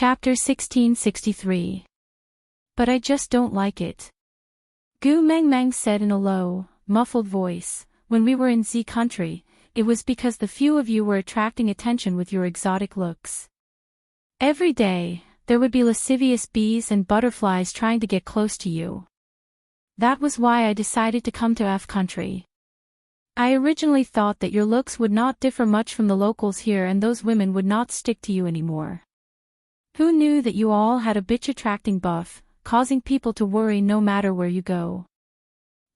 Chapter 1663. But I just don't like it. Gu Meng Meng said in a low, muffled voice, when we were in Z country, it was because the few of you were attracting attention with your exotic looks. Every day, there would be lascivious bees and butterflies trying to get close to you. That was why I decided to come to F country. I originally thought that your looks would not differ much from the locals here and those women would not stick to you anymore. Who knew that you all had a bitch-attracting buff, causing people to worry no matter where you go?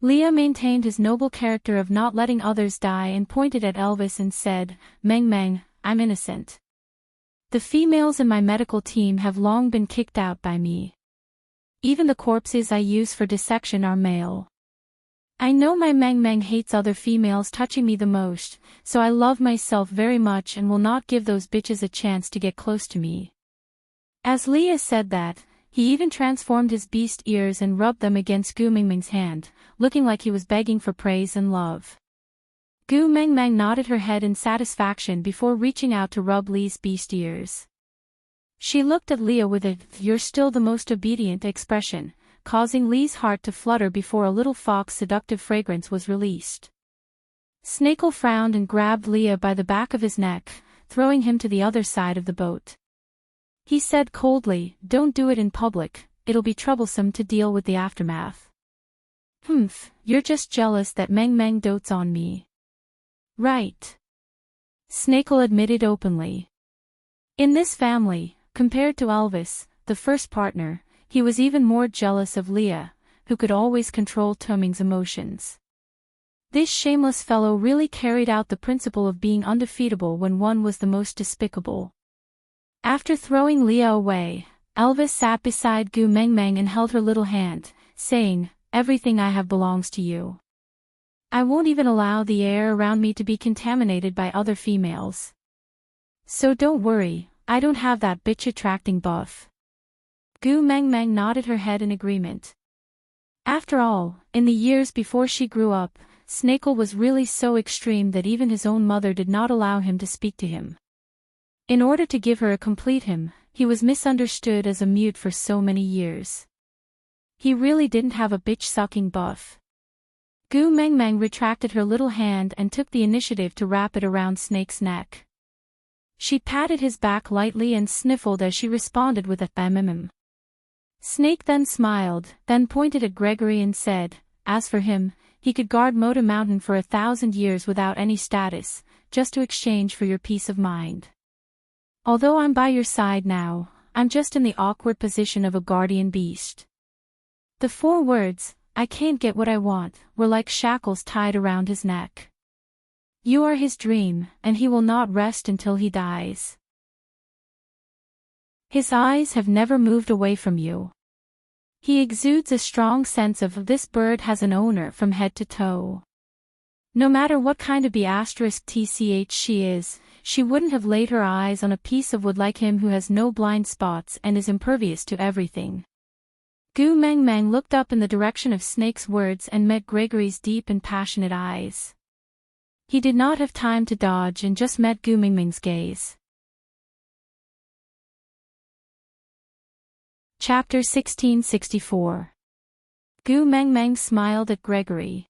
Leah maintained his noble character of not letting others die and pointed at Elvis and said, Meng Meng, I'm innocent. The females in my medical team have long been kicked out by me. Even the corpses I use for dissection are male. I know my Meng Meng hates other females touching me the most, so I love myself very much and will not give those bitches a chance to get close to me. As Leah said that, he even transformed his beast ears and rubbed them against Gu Mengmeng's hand, looking like he was begging for praise and love. Gu Mengmeng nodded her head in satisfaction before reaching out to rub Lee's beast ears. She looked at Leah with a "you're still the most obedient" expression, causing Lee's heart to flutter before a little fox seductive fragrance was released. Snakel frowned and grabbed Leah by the back of his neck, throwing him to the other side of the boat. He said coldly, "Don't do it in public, it'll be troublesome to deal with the aftermath." You're just jealous that Meng Meng dotes on me. Right. Snakel admitted openly. In this family, compared to Elvis, the first partner, he was even more jealous of Leah, who could always control Toming's emotions. This shameless fellow really carried out the principle of being undefeatable when one was the most despicable. After throwing Leah away, Elvis sat beside Gu Mengmeng and held her little hand, saying, "Everything I have belongs to you. I won't even allow the air around me to be contaminated by other females. So don't worry, I don't have that bitch-attracting buff." Gu Mengmeng nodded her head in agreement. After all, in the years before she grew up, Snakel was really so extreme that even his own mother did not allow him to speak to him. In order to give her a complete him, he was misunderstood as a mute for so many years. He really didn't have a bitch-sucking buff. Gu Mengmeng retracted her little hand and took the initiative to wrap it around Snake's neck. She patted his back lightly and sniffled as she responded with a "mm." Snake then smiled, then pointed at Gregory and said, as for him, he could guard Moda Mountain for 1,000 years without any status, just to exchange for your peace of mind. Although I'm by your side now, I'm just in the awkward position of a guardian beast. The 4 words, "I can't get what I want," were like shackles tied around his neck. You are his dream, and he will not rest until he dies. His eyes have never moved away from you. He exudes a strong sense of "this bird has an owner" from head to toe. No matter what kind of B*tch she is, she wouldn't have laid her eyes on a piece of wood like him who has no blind spots and is impervious to everything. Gu Mengmeng looked up in the direction of Snake's words and met Gregory's deep and passionate eyes. He did not have time to dodge and just met Gu Mengmeng's gaze. Chapter 1664. Gu Mengmeng smiled at Gregory.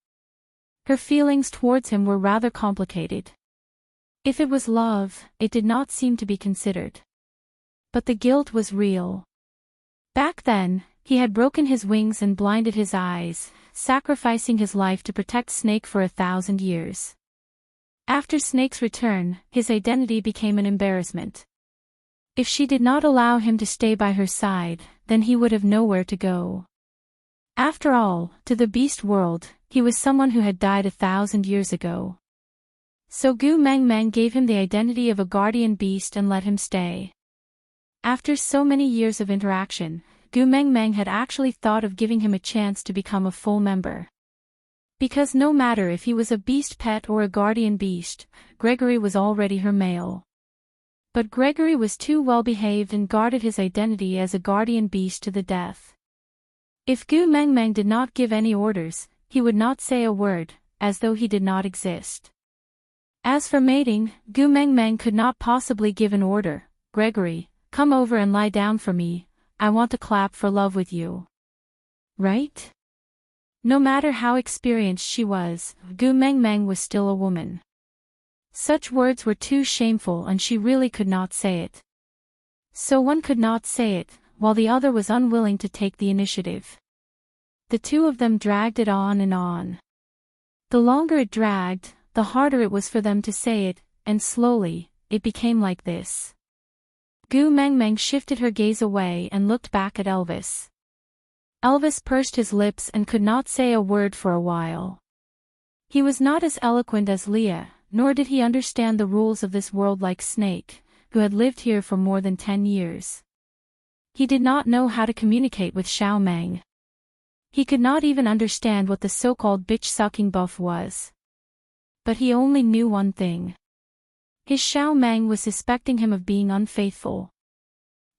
Her feelings towards him were rather complicated. If it was love, it did not seem to be considered. But the guilt was real. Back then, he had broken his wings and blinded his eyes, sacrificing his life to protect Snake for 1,000 years. After Snake's return, his identity became an embarrassment. If she did not allow him to stay by her side, then he would have nowhere to go. After all, to the beast world, he was someone who had died 1,000 years ago. So Gu Mengmeng gave him the identity of a guardian beast and let him stay. After so many years of interaction, Gu Mengmeng had actually thought of giving him a chance to become a full member. Because no matter if he was a beast pet or a guardian beast, Gregory was already her male. But Gregory was too well behaved and guarded his identity as a guardian beast to the death. If Gu Mengmeng did not give any orders, he would not say a word, as though he did not exist. As for mating, Gu Mengmeng could not possibly give an order. Gregory, come over and lie down for me, I want to clap for love with you. Right? No matter how experienced she was, Gu Meng Meng was still a woman. Such words were too shameful and she really could not say it. So one could not say it, while the other was unwilling to take the initiative. The two of them dragged it on and on. The longer it dragged, the harder it was for them to say it, and slowly, it became like this. Gu Meng Meng shifted her gaze away and looked back at Elvis. Elvis pursed his lips and could not say a word for a while. He was not as eloquent as Leah, nor did he understand the rules of this world like Snake, who had lived here for more than 10 years. He did not know how to communicate with Xiao Meng. He could not even understand what the so-called bitch-sucking buff was. But he only knew one thing. His Xiao Meng was suspecting him of being unfaithful.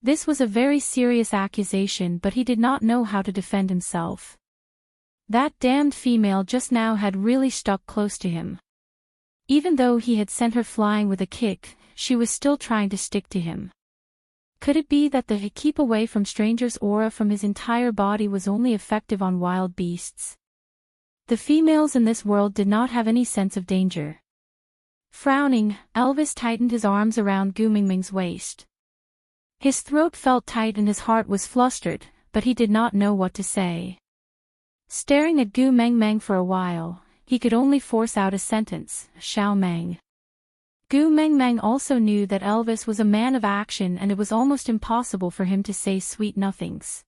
This was a very serious accusation, but he did not know how to defend himself. That damned female just now had really stuck close to him. Even though he had sent her flying with a kick, she was still trying to stick to him. Could it be that the keep away from strangers aura from his entire body was only effective on wild beasts? The females in this world did not have any sense of danger. Frowning, Elvis tightened his arms around Gu Mingming's waist. His throat felt tight and his heart was flustered, but he did not know what to say. Staring at Gu Meng Meng for a while, he could only force out a sentence, Xiao Meng. Gu Meng Meng also knew that Elvis was a man of action and it was almost impossible for him to say sweet nothings.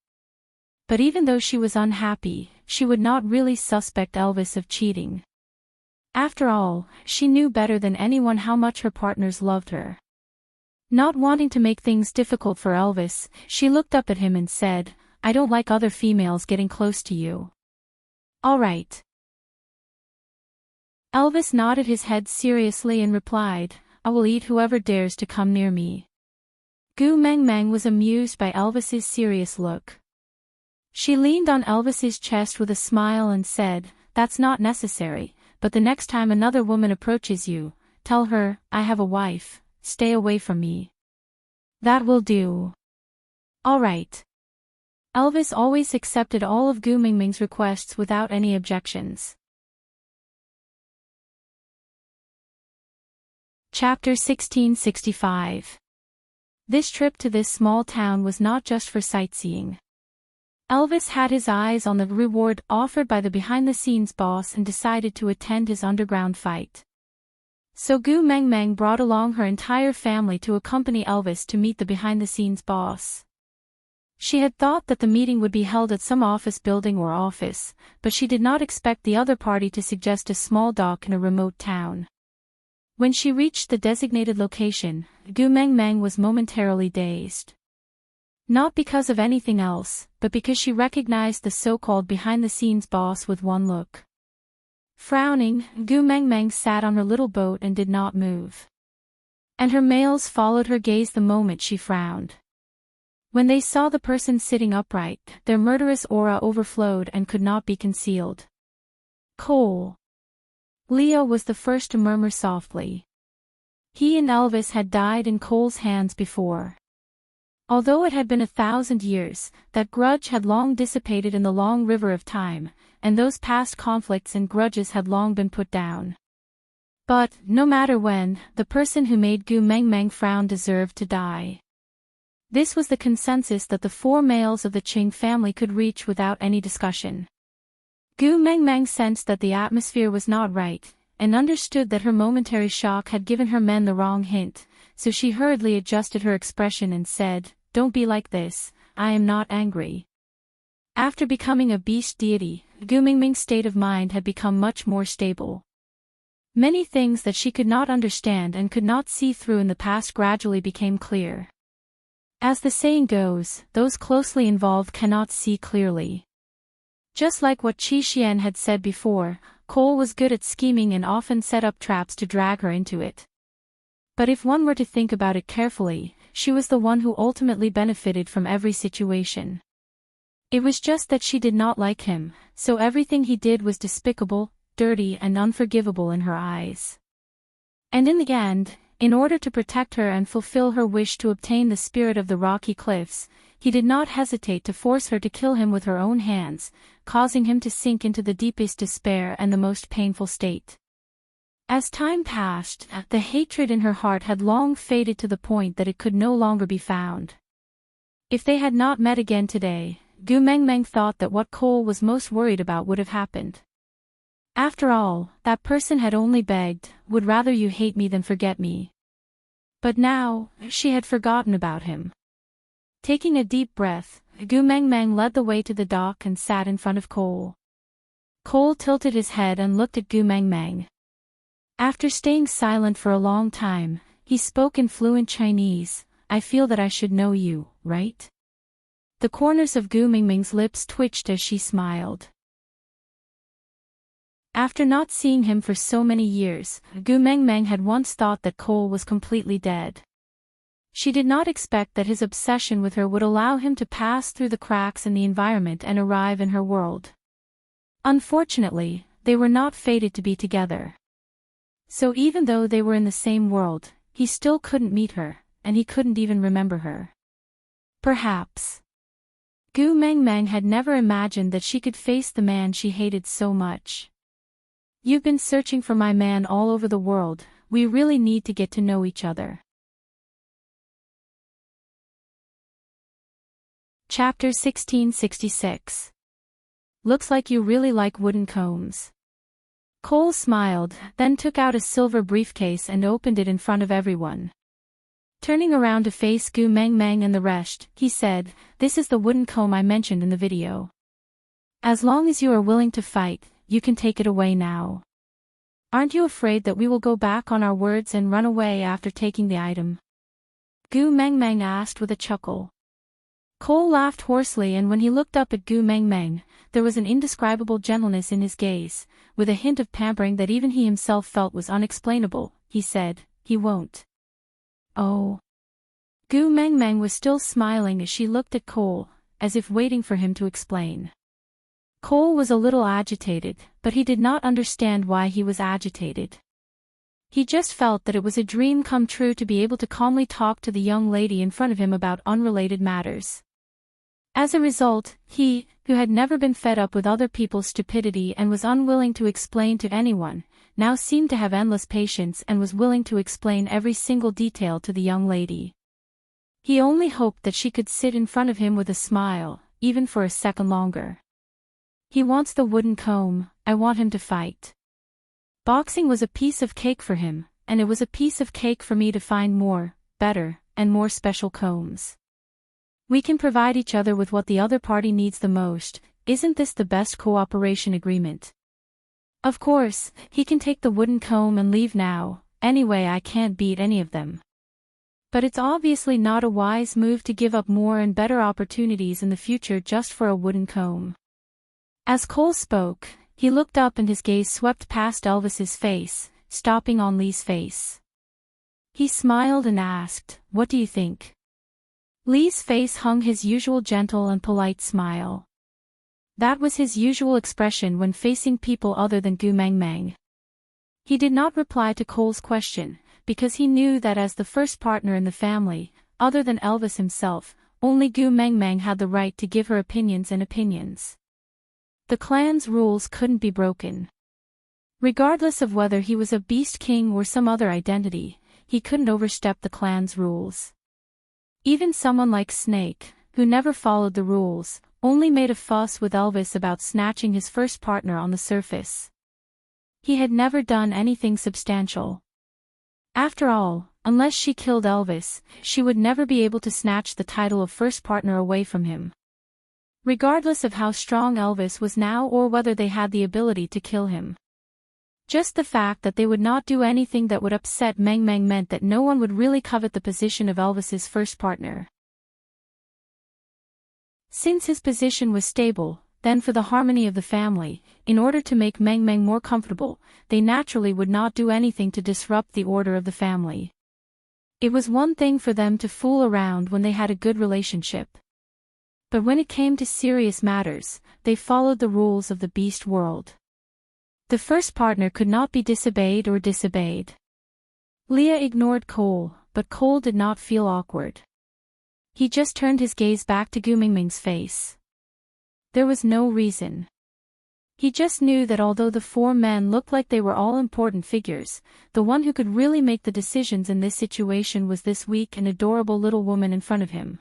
But even though she was unhappy, she would not really suspect Elvis of cheating. After all, she knew better than anyone how much her partners loved her. Not wanting to make things difficult for Elvis, she looked up at him and said, I don't like other females getting close to you. All right. Elvis nodded his head seriously and replied, I will eat whoever dares to come near me. Gu Meng Meng was amused by Elvis's serious look. She leaned on Elvis's chest with a smile and said, That's not necessary, but the next time another woman approaches you, tell her, I have a wife. Stay away from me. That will do. All right. Elvis always accepted all of Gu Mingming's requests without any objections. Chapter 1665. This trip to this small town was not just for sightseeing. Elvis had his eyes on the reward offered by the behind-the-scenes boss and decided to attend his underground fight. So Gu Meng Meng brought along her entire family to accompany Elvis to meet the behind-the-scenes boss. She had thought that the meeting would be held at some office building or office, but she did not expect the other party to suggest a small dock in a remote town. When she reached the designated location, Gu Meng Meng was momentarily dazed. Not because of anything else, but because she recognized the so-called behind-the-scenes boss with one look. Frowning, Gu Meng Meng sat on her little boat and did not move. And her males followed her gaze the moment she frowned. When they saw the person sitting upright, their murderous aura overflowed and could not be concealed. Cole. Leo was the first to murmur softly. He and Elvis had died in Cole's hands before. Although it had been 1,000 years, that grudge had long dissipated in the long river of time, and those past conflicts and grudges had long been put down. But, no matter when, the person who made Gu Meng Meng frown deserved to die. This was the consensus that the 4 males of the Qing family could reach without any discussion. Gu Meng Meng sensed that the atmosphere was not right, and understood that her momentary shock had given her men the wrong hint, so she hurriedly adjusted her expression and said, Don't be like this, I am not angry. After becoming a beast deity, Gu Mingming's state of mind had become much more stable. Many things that she could not understand and could not see through in the past gradually became clear. As the saying goes, those closely involved cannot see clearly. Just like what Qi Xian had said before, Cole was good at scheming and often set up traps to drag her into it. But if one were to think about it carefully, she was the one who ultimately benefited from every situation. It was just that she did not like him, so everything he did was despicable, dirty and unforgivable in her eyes. And in the end, In order to protect her and fulfill her wish to obtain the spirit of the rocky cliffs, he did not hesitate to force her to kill him with her own hands, causing him to sink into the deepest despair and the most painful state. As time passed, the hatred in her heart had long faded to the point that it could no longer be found. If they had not met again today, Gu Mengmeng thought that what Cole was most worried about would have happened. After all, that person had only begged, "Would rather you hate me than forget me." But now, she had forgotten about him. Taking a deep breath, Gu Mengmeng led the way to the dock and sat in front of Cole. Cole tilted his head and looked at Gu Mengmeng. After staying silent for a long time, he spoke in fluent Chinese. "I feel that I should know you, right?" The corners of Gu Mengmeng's lips twitched as she smiled. After not seeing him for so many years, Gu Mengmeng had once thought that Cole was completely dead. She did not expect that his obsession with her would allow him to pass through the cracks in the environment and arrive in her world. Unfortunately, they were not fated to be together. So even though they were in the same world, he still couldn't meet her, and he couldn't even remember her. Perhaps Gu Mengmeng had never imagined that she could face the man she hated so much. "You've been searching for my man all over the world, we really need to get to know each other." Chapter 1666. Looks like you really like wooden combs. Cole smiled, then took out a silver briefcase and opened it in front of everyone. Turning around to face Gu Mengmeng and the rest, he said, "This is the wooden comb I mentioned in the video. As long as you are willing to fight, you can take it away now. Aren't you afraid that we will go back on our words and run away after taking the item?" Gu Mengmeng asked with a chuckle. Cole laughed hoarsely, and when he looked up at Gu Mengmeng, there was an indescribable gentleness in his gaze, with a hint of pampering that even he himself felt was unexplainable. He said, "He won't." "Oh." Gu Mengmeng was still smiling as she looked at Cole, as if waiting for him to explain. Cole was a little agitated, but he did not understand why he was agitated. He just felt that it was a dream come true to be able to calmly talk to the young lady in front of him about unrelated matters. As a result, he, who had never been fed up with other people's stupidity and was unwilling to explain to anyone, now seemed to have endless patience and was willing to explain every single detail to the young lady. He only hoped that she could sit in front of him with a smile, even for a second longer. "He wants the wooden comb, I want him to fight. Boxing was a piece of cake for him, and it was a piece of cake for me to find more, better, and more special combs. We can provide each other with what the other party needs the most. Isn't this the best cooperation agreement? Of course, he can take the wooden comb and leave now, anyway I can't beat any of them. But it's obviously not a wise move to give up more and better opportunities in the future just for a wooden comb." As Cole spoke, he looked up and his gaze swept past Elvis's face, stopping on Lee's face. He smiled and asked, "What do you think?" Lee's face hung his usual gentle and polite smile. That was his usual expression when facing people other than Gu Mengmeng. He did not reply to Cole's question, because he knew that as the first partner in the family, other than Elvis himself, only Gu Mengmeng had the right to give her opinions. The clan's rules couldn't be broken. Regardless of whether he was a beast king or some other identity, he couldn't overstep the clan's rules. Even someone like Snake, who never followed the rules, only made a fuss with Elvis about snatching his first partner on the surface. He had never done anything substantial. After all, unless she killed Elvis, she would never be able to snatch the title of first partner away from him. Regardless of how strong Elvis was now or whether they had the ability to kill him. Just the fact that they would not do anything that would upset Meng Meng meant that no one would really covet the position of Elvis's first partner. Since his position was stable, then for the harmony of the family, in order to make Meng Meng more comfortable, they naturally would not do anything to disrupt the order of the family. It was one thing for them to fool around when they had a good relationship. But when it came to serious matters, they followed the rules of the beast world. The first partner could not be disobeyed or disobeyed. Leah ignored Cole, but Cole did not feel awkward. He just turned his gaze back to Gu Mingming's face. There was no reason. He just knew that although the four men looked like they were all important figures, the one who could really make the decisions in this situation was this weak and adorable little woman in front of him.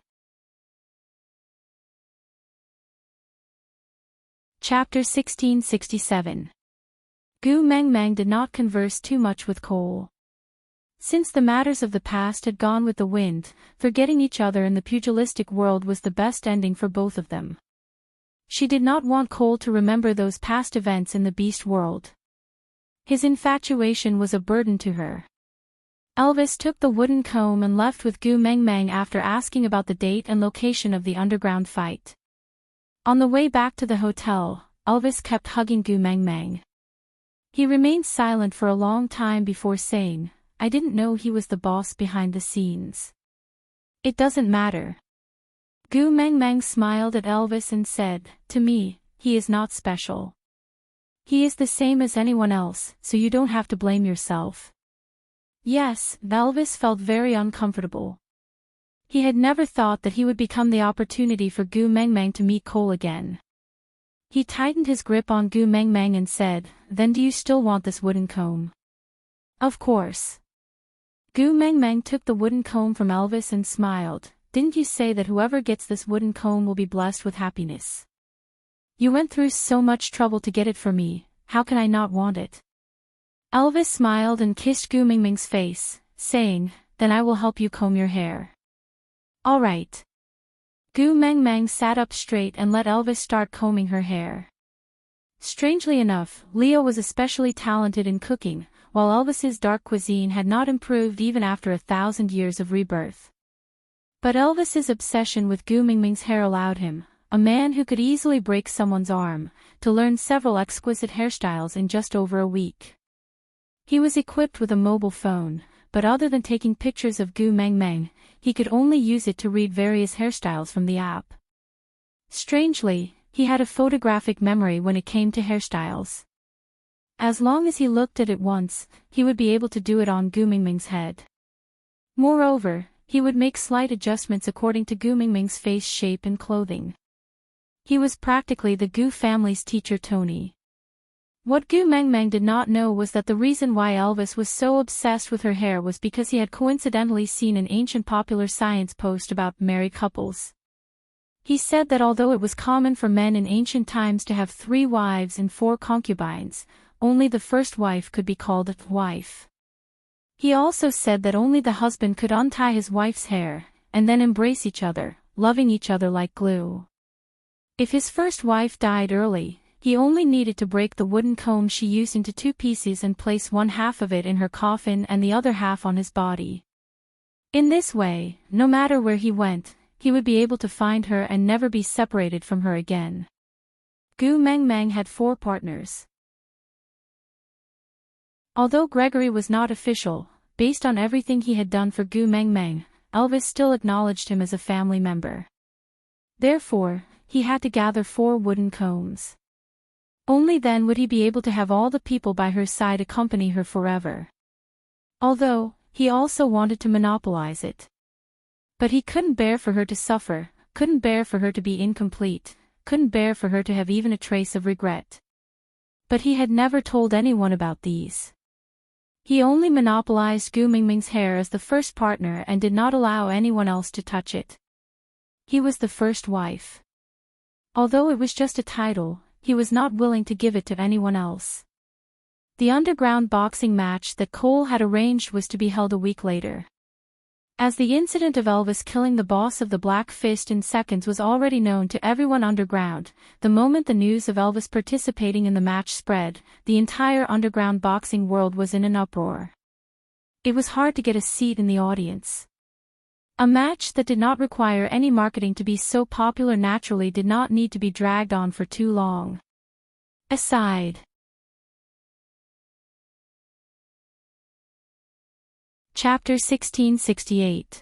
Chapter 1667. Gu Mengmeng did not converse too much with Cole. Since the matters of the past had gone with the wind, forgetting each other in the pugilistic world was the best ending for both of them. She did not want Cole to remember those past events in the beast world. His infatuation was a burden to her. Elvis took the wooden comb and left with Gu Mengmeng after asking about the date and location of the underground fight. On the way back to the hotel, Elvis kept hugging Gu Mengmeng. He remained silent for a long time before saying, "I didn't know he was the boss behind the scenes." "It doesn't matter." Gu Mengmeng smiled at Elvis and said, "To me, he is not special. He is the same as anyone else, so you don't have to blame yourself." Yes, Elvis felt very uncomfortable. He had never thought that he would become the opportunity for Gu Mengmeng to meet Cole again. He tightened his grip on Gu Mengmeng and said, "Then do you still want this wooden comb?" "Of course." Gu Mengmeng took the wooden comb from Elvis and smiled. "Didn't you say that whoever gets this wooden comb will be blessed with happiness? You went through so much trouble to get it for me, how can I not want it?" Elvis smiled and kissed Gu Mengmeng's face, saying, "Then I will help you comb your hair." "All right." Gu Mengmeng sat up straight and let Elvis start combing her hair. Strangely enough, Leo was especially talented in cooking, while Elvis's dark cuisine had not improved even after 1,000 years of rebirth. But Elvis's obsession with Gu Mengmeng's hair allowed him, a man who could easily break someone's arm, to learn several exquisite hairstyles in just over a week. He was equipped with a mobile phone, but other than taking pictures of Gu Mengmeng, he could only use it to read various hairstyles from the app. Strangely, he had a photographic memory when it came to hairstyles. As long as he looked at it once, he would be able to do it on Gu Mengmeng's head. Moreover, he would make slight adjustments according to Gu Mengmeng's face shape and clothing. He was practically the Gu family's teacher Tony. What Gu Mengmeng did not know was that the reason why Elvis was so obsessed with her hair was because he had coincidentally seen an ancient popular science post about married couples. He said that although it was common for men in ancient times to have 3 wives and 4 concubines, only the first wife could be called a wife. He also said that only the husband could untie his wife's hair, and then embrace each other, loving each other like glue. If his first wife died early, he only needed to break the wooden comb she used into 2 pieces and place one half of it in her coffin and the other half on his body. In this way, no matter where he went, he would be able to find her and never be separated from her again. Gu Mengmeng had 4 partners. Although Gregory was not official, based on everything he had done for Gu Mengmeng, Elvis still acknowledged him as a family member. Therefore, he had to gather 4 wooden combs. Only then would he be able to have all the people by her side accompany her forever. Although, he also wanted to monopolize it. But he couldn't bear for her to suffer, couldn't bear for her to be incomplete, couldn't bear for her to have even a trace of regret. But he had never told anyone about these. He only monopolized Gu Mengmeng's hair as the first partner and did not allow anyone else to touch it. He was the first wife. Although it was just a title, he was not willing to give it to anyone else. The underground boxing match that Cole had arranged was to be held a week later. As the incident of Elvis killing the boss of the Black Fist in seconds was already known to everyone underground, the moment the news of Elvis participating in the match spread, the entire underground boxing world was in an uproar. It was hard to get a seat in the audience. A match that did not require any marketing to be so popular naturally did not need to be dragged on for too long. Aside. Chapter 1668.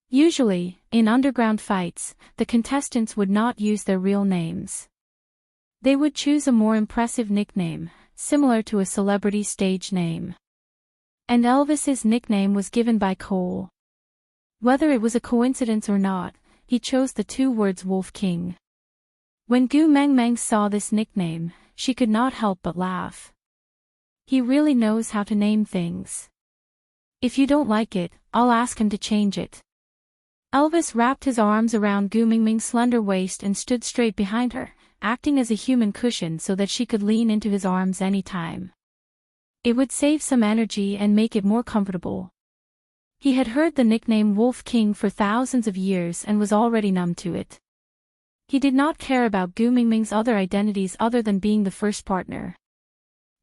Usually, in underground fights, the contestants would not use their real names. They would choose a more impressive nickname, similar to a celebrity stage name. And Elvis's nickname was given by Cole. Whether it was a coincidence or not, he chose the two words Wolf King. When Gu Meng Meng saw this nickname, she could not help but laugh. He really knows how to name things. If you don't like it, I'll ask him to change it. Elvis wrapped his arms around Gu Mingming's slender waist and stood straight behind her, acting as a human cushion so that she could lean into his arms anytime. It would save some energy and make it more comfortable. He had heard the nickname Wolf King for thousands of years and was already numb to it. He did not care about Gu Mingming's other identities other than being the first partner.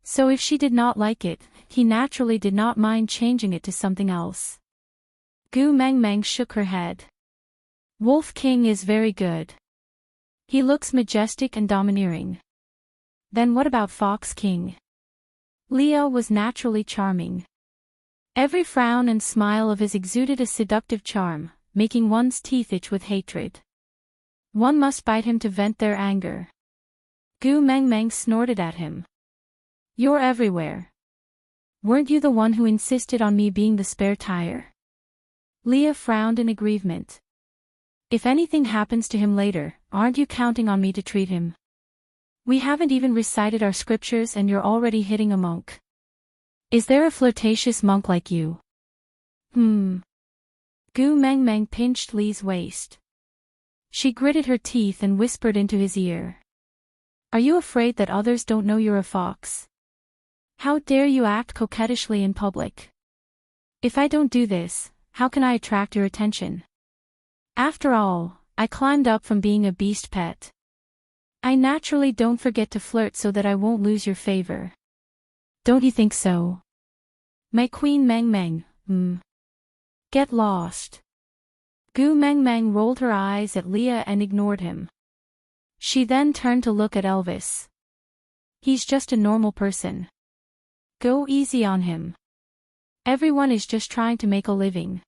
So if she did not like it, he naturally did not mind changing it to something else. Gu Meng Meng shook her head. Wolf King is very good. He looks majestic and domineering. Then what about Fox King? Leo was naturally charming. Every frown and smile of his exuded a seductive charm, making one's teeth itch with hatred. One must bite him to vent their anger. Gu Meng Meng snorted at him. You're everywhere. Weren't you the one who insisted on me being the spare tire? Leah frowned in aggrievement. If anything happens to him later, aren't you counting on me to treat him? We haven't even recited our scriptures and you're already hitting a monk. Is there a flirtatious monk like you? Gu Meng Meng pinched Lee's waist. She gritted her teeth and whispered into his ear. Are you afraid that others don't know you're a fox? How dare you act coquettishly in public? If I don't do this, how can I attract your attention? After all, I climbed up from being a beast pet. I naturally don't forget to flirt so that I won't lose your favor. Don't you think so? My Queen Meng Meng, Get lost. Gu Meng Meng rolled her eyes at Leah and ignored him. She then turned to look at Elvis. He's just a normal person. Go easy on him. Everyone is just trying to make a living.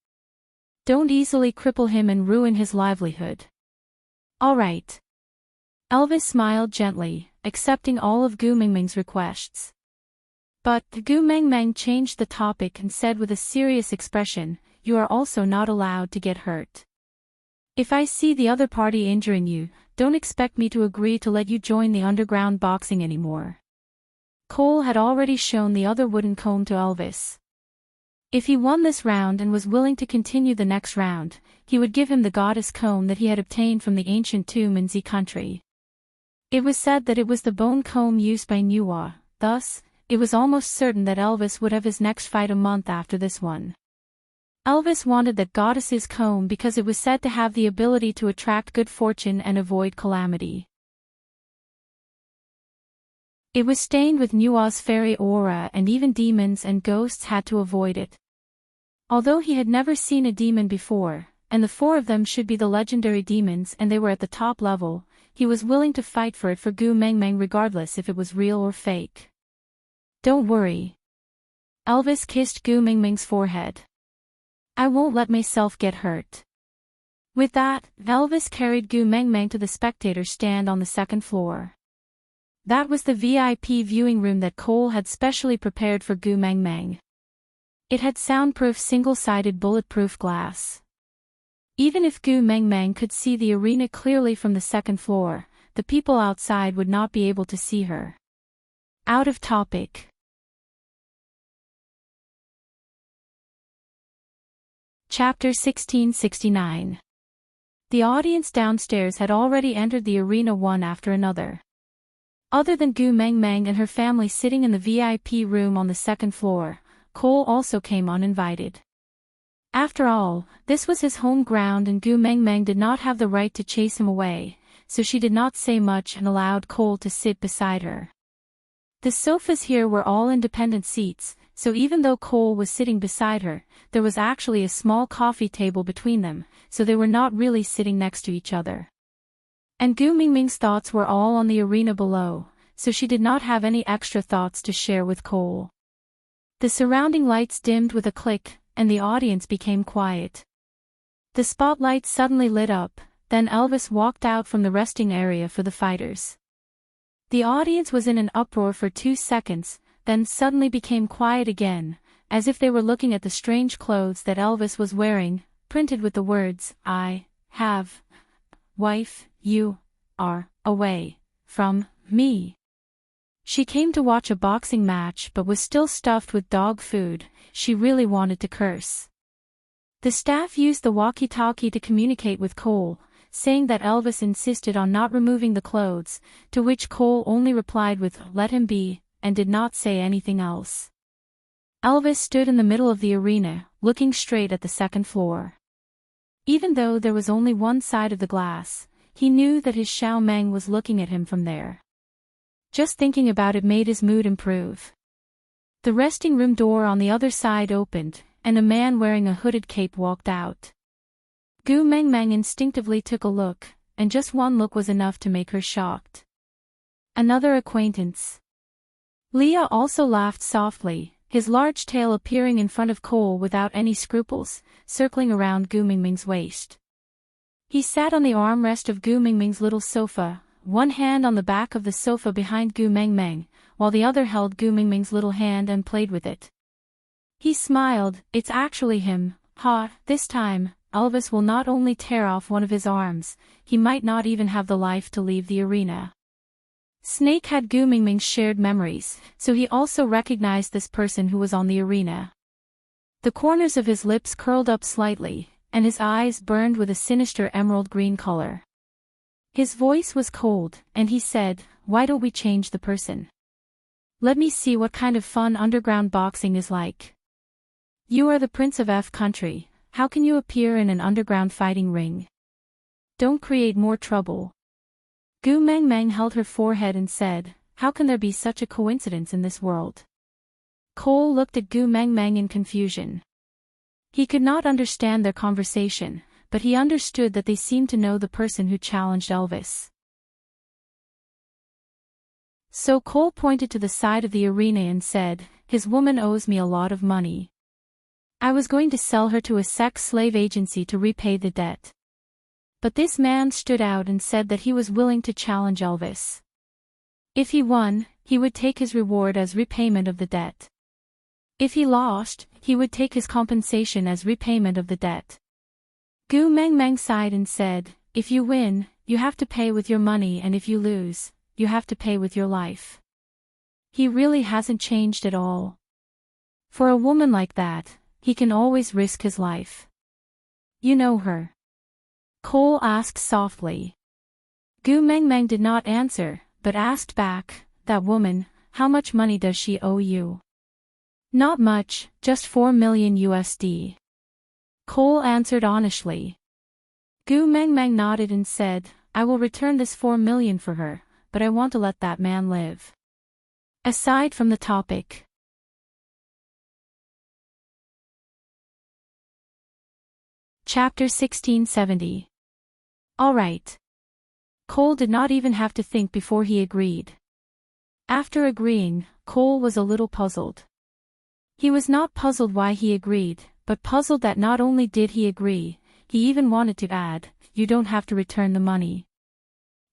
Don't easily cripple him and ruin his livelihood. All right. Elvis smiled gently, accepting all of Gu Mingming's requests. But Gu Meng Meng changed the topic and said with a serious expression, you are also not allowed to get hurt. If I see the other party injuring you, don't expect me to agree to let you join the underground boxing anymore. Cole had already shown the other wooden comb to Elvis. If he won this round and was willing to continue the next round, he would give him the goddess comb that he had obtained from the ancient tomb in Z country. It was said that it was the bone comb used by Nuwa, thus, it was almost certain that Elvis would have his next fight a month after this one. Elvis wanted that goddess's comb because it was said to have the ability to attract good fortune and avoid calamity. It was stained with Nuwa's fairy aura and even demons and ghosts had to avoid it. Although he had never seen a demon before, and the four of them should be the legendary demons and they were at the top level, he was willing to fight for it for Gu Meng Meng regardless if it was real or fake. Don't worry. Elvis kissed Gu Meng Meng's forehead. I won't let myself get hurt. With that, Elvis carried Gu Meng Meng to the spectator stand on the second floor. That was the VIP viewing room that Cole had specially prepared for Gu Meng Meng. It had soundproof single-sided bulletproof glass. Even if Gu Meng Meng could see the arena clearly from the second floor, the people outside would not be able to see her. Out of topic. Chapter 1669. The audience downstairs had already entered the arena one after another. Other than Gu Meng Meng and her family sitting in the VIP room on the second floor, Cole also came uninvited. After all, this was his home ground and Gu Meng Meng did not have the right to chase him away, so she did not say much and allowed Cole to sit beside her. The sofas here were all independent seats, so even though Cole was sitting beside her, there was actually a small coffee table between them, so they were not really sitting next to each other. And Gu Mingming's thoughts were all on the arena below, so she did not have any extra thoughts to share with Cole. The surrounding lights dimmed with a click, and the audience became quiet. The spotlight suddenly lit up, then Elvis walked out from the resting area for the fighters. The audience was in an uproar for 2 seconds, then suddenly became quiet again, as if they were looking at the strange clothes that Elvis was wearing, printed with the words, "I have wife, you are away from me." She came to watch a boxing match but was still stuffed with dog food. She really wanted to curse. The staff used the walkie-talkie to communicate with Cole, saying that Elvis insisted on not removing the clothes, to which Cole only replied with "let him be," and did not say anything else. Elvis stood in the middle of the arena, looking straight at the second floor. Even though there was only one side of the glass, he knew that his Xiao Meng was looking at him from there. Just thinking about it made his mood improve. The resting room door on the other side opened, and a man wearing a hooded cape walked out. Gu Mengmeng instinctively took a look, and just one look was enough to make her shocked. Another acquaintance. Leah also laughed softly, his large tail appearing in front of Cole without any scruples, circling around Gu Mingming's waist. He sat on the armrest of Gu Mingming's little sofa, one hand on the back of the sofa behind Gu Mengmeng, while the other held Gu Mingming's little hand and played with it. He smiled. "It's actually him. Ha, this time, Elvis will not only tear off one of his arms, he might not even have the life to leave the arena." Snake had Gu Mingming's shared memories, so he also recognized this person who was on the arena. The corners of his lips curled up slightly, and his eyes burned with a sinister emerald green color. His voice was cold, and he said, "Why don't we change the person? Let me see what kind of fun underground boxing is like. You are the Prince of F country, how can you appear in an underground fighting ring? Don't create more trouble." Gu Mengmeng held her forehead and said, "How can there be such a coincidence in this world?" Cole looked at Gu Mengmeng in confusion. He could not understand their conversation, but he understood that they seemed to know the person who challenged Elvis. So Cole pointed to the side of the arena and said, "His woman owes me a lot of money. I was going to sell her to a sex slave agency to repay the debt." But this man stood out and said that he was willing to challenge Elvis. If he won, he would take his reward as repayment of the debt. If he lost, he would take his compensation as repayment of the debt. Gu Mengmeng sighed and said, "If you win, you have to pay with your money, and if you lose, you have to pay with your life. He really hasn't changed at all. For a woman like that, he can always risk his life." "You know her?" Cole asked softly. Gu Mengmeng did not answer, but asked back, "That woman, how much money does she owe you?" "Not much, just 4 million USD. Cole answered honestly. Gu Mengmeng nodded and said, "I will return this 4 million for her, but I want to let that man live." Aside from the topic. Chapter 1670. All right. Cole did not even have to think before he agreed. After agreeing, Cole was a little puzzled. He was not puzzled why he agreed, but puzzled that not only did he agree, he even wanted to add, "You don't have to return the money."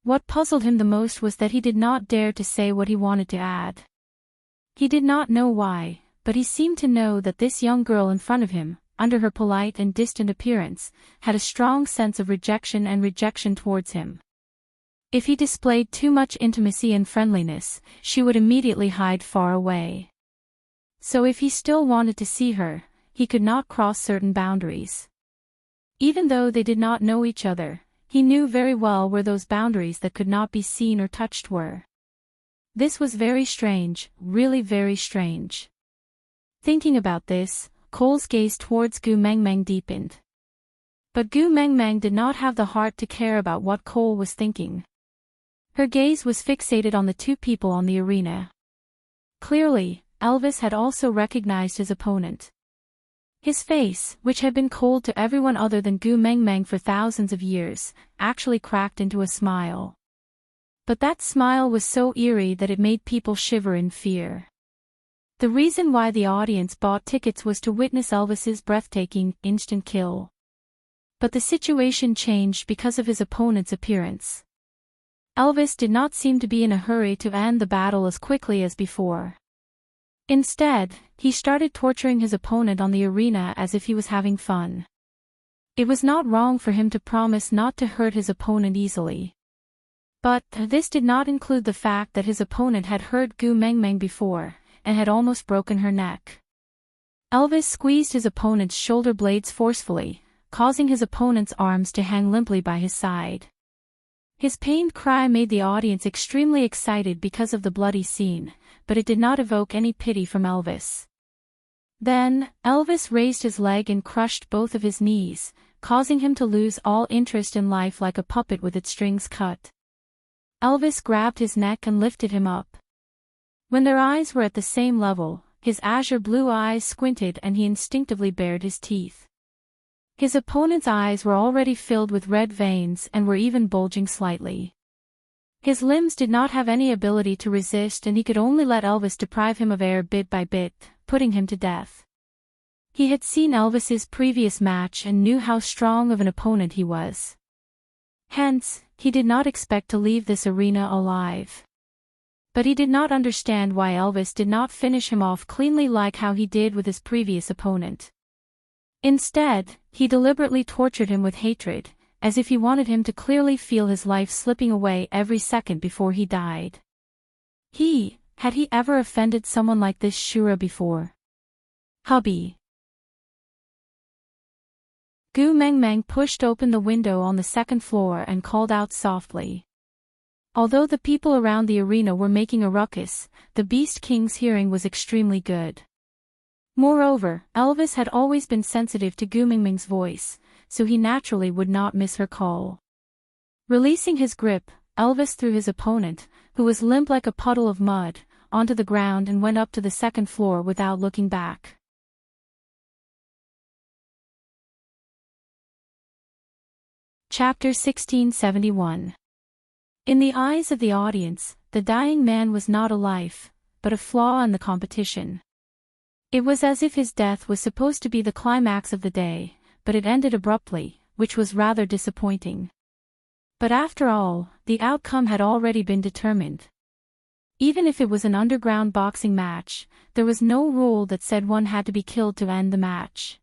What puzzled him the most was that he did not dare to say what he wanted to add. He did not know why, but he seemed to know that this young girl in front of him, under her polite and distant appearance, had a strong sense of rejection towards him. If he displayed too much intimacy and friendliness, she would immediately hide far away. So if he still wanted to see her, he could not cross certain boundaries. Even though they did not know each other, he knew very well where those boundaries that could not be seen or touched were. This was very strange, really very strange. Thinking about this, Cole's gaze towards Gu Mengmeng deepened. But Gu Mengmeng did not have the heart to care about what Cole was thinking. Her gaze was fixated on the two people on the arena. Clearly, Elvis had also recognized his opponent. His face, which had been cold to everyone other than Gu Mengmeng for thousands of years, actually cracked into a smile. But that smile was so eerie that it made people shiver in fear. The reason why the audience bought tickets was to witness Elvis's breathtaking, instant kill. But the situation changed because of his opponent's appearance. Elvis did not seem to be in a hurry to end the battle as quickly as before. Instead, he started torturing his opponent on the arena as if he was having fun. It was not wrong for him to promise not to hurt his opponent easily. But this did not include the fact that his opponent had hurt Gu Mengmeng before, and had almost broken her neck. Elvis squeezed his opponent's shoulder blades forcefully, causing his opponent's arms to hang limply by his side. His pained cry made the audience extremely excited because of the bloody scene, but it did not evoke any pity from Elvis. Then, Elvis raised his leg and crushed both of his knees, causing him to lose all interest in life like a puppet with its strings cut. Elvis grabbed his neck and lifted him up. When their eyes were at the same level, his azure blue eyes squinted and he instinctively bared his teeth. His opponent's eyes were already filled with red veins and were even bulging slightly. His limbs did not have any ability to resist and he could only let Elvis deprive him of air bit by bit, putting him to death. He had seen Elvis's previous match and knew how strong of an opponent he was. Hence, he did not expect to leave this arena alive. But he did not understand why Elvis did not finish him off cleanly like how he did with his previous opponent. Instead, he deliberately tortured him with hatred, as if he wanted him to clearly feel his life slipping away every second before he died. Had he ever offended someone like this Shura before? Hubby. Gu Mengmeng pushed open the window on the second floor and called out softly. Although the people around the arena were making a ruckus, the Beast King's hearing was extremely good. Moreover, Elvis had always been sensitive to Gu Mengmeng's voice, so he naturally would not miss her call. Releasing his grip, Elvis threw his opponent, who was limp like a puddle of mud, onto the ground and went up to the second floor without looking back. Chapter 1671. In the eyes of the audience, the dying man was not a life, but a flaw in the competition. It was as if his death was supposed to be the climax of the day, but it ended abruptly, which was rather disappointing. But after all, the outcome had already been determined. Even if it was an underground boxing match, there was no rule that said one had to be killed to end the match.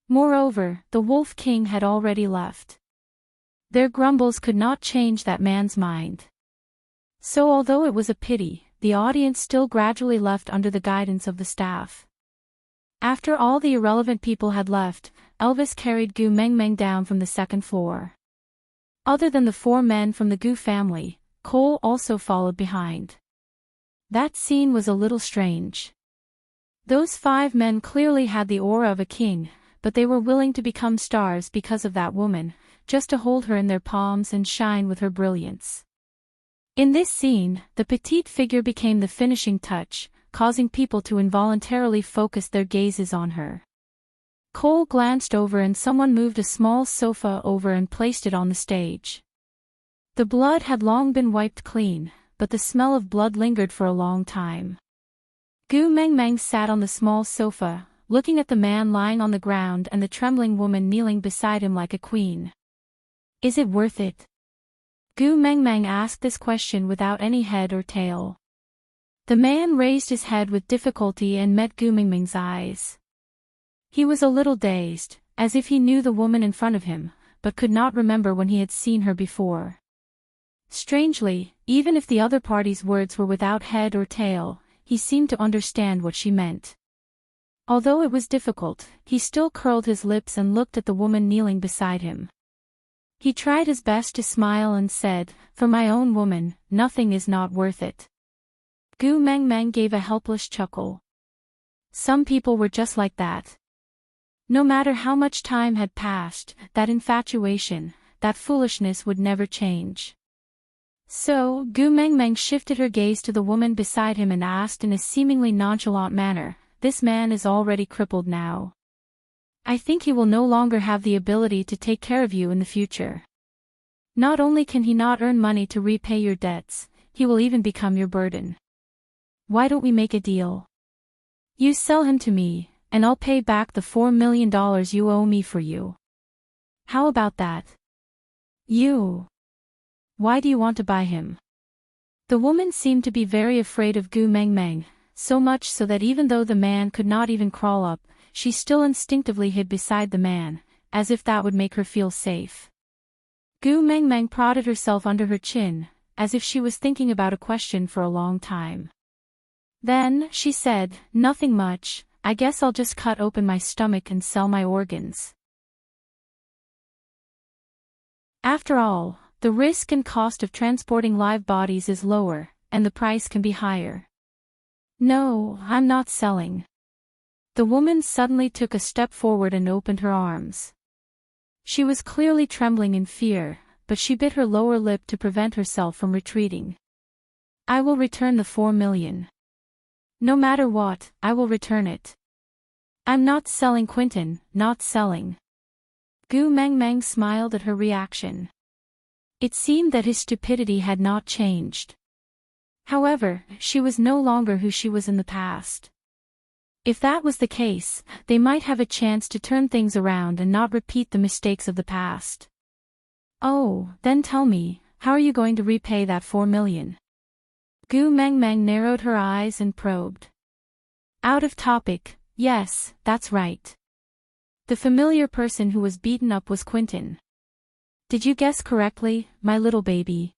Moreover, the Wolf King had already left. Their grumbles could not change that man's mind. So although it was a pity, the audience still gradually left under the guidance of the staff. After all the irrelevant people had left, Elvis carried Gu Mengmeng down from the second floor. Other than the 4 men from the Gu family, Cole also followed behind. That scene was a little strange. Those 5 men clearly had the aura of a king, but they were willing to become stars because of that woman, just to hold her in their palms and shine with her brilliance. In this scene, the petite figure became the finishing touch, causing people to involuntarily focus their gazes on her. Cole glanced over and someone moved a small sofa over and placed it on the stage. The blood had long been wiped clean, but the smell of blood lingered for a long time. Gu Mengmeng sat on the small sofa, looking at the man lying on the ground and the trembling woman kneeling beside him like a queen. Is it worth it? Gu Mengmeng asked this question without any head or tail. The man raised his head with difficulty and met Gu Mengmeng's eyes. He was a little dazed, as if he knew the woman in front of him, but could not remember when he had seen her before. Strangely, even if the other party's words were without head or tail, he seemed to understand what she meant. Although it was difficult, he still curled his lips and looked at the woman kneeling beside him. He tried his best to smile and said, "For my own woman, nothing is not worth it." Gu Mengmeng gave a helpless chuckle. Some people were just like that. No matter how much time had passed, that infatuation, that foolishness would never change. So, Gu Mengmeng shifted her gaze to the woman beside him and asked in a seemingly nonchalant manner, "This man is already crippled now. I think he will no longer have the ability to take care of you in the future. Not only can he not earn money to repay your debts, he will even become your burden. Why don't we make a deal? You sell him to me, and I'll pay back the $4 million you owe me for you. How about that?" "You? Why do you want to buy him?" The woman seemed to be very afraid of Gu Mengmeng, so much so that even though the man could not even crawl up, she still instinctively hid beside the man, as if that would make her feel safe. Gu Mengmeng prodded herself under her chin, as if she was thinking about a question for a long time. Then, she said, "Nothing much, I guess I'll just cut open my stomach and sell my organs." After all, the risk and cost of transporting live bodies is lower, and the price can be higher. "No, I'm not selling." The woman suddenly took a step forward and opened her arms. She was clearly trembling in fear, but she bit her lower lip to prevent herself from retreating. "I will return the 4 million. No matter what, I will return it. I'm not selling Quentin, not selling." Gu Mengmeng smiled at her reaction. It seemed that his stupidity had not changed. However, she was no longer who she was in the past. If that was the case, they might have a chance to turn things around and not repeat the mistakes of the past. "Oh, then tell me, how are you going to repay that 4 million? Gu Mengmeng narrowed her eyes and probed. "Out of topic, yes, that's right. The familiar person who was beaten up was Quentin. Did you guess correctly, my little baby?"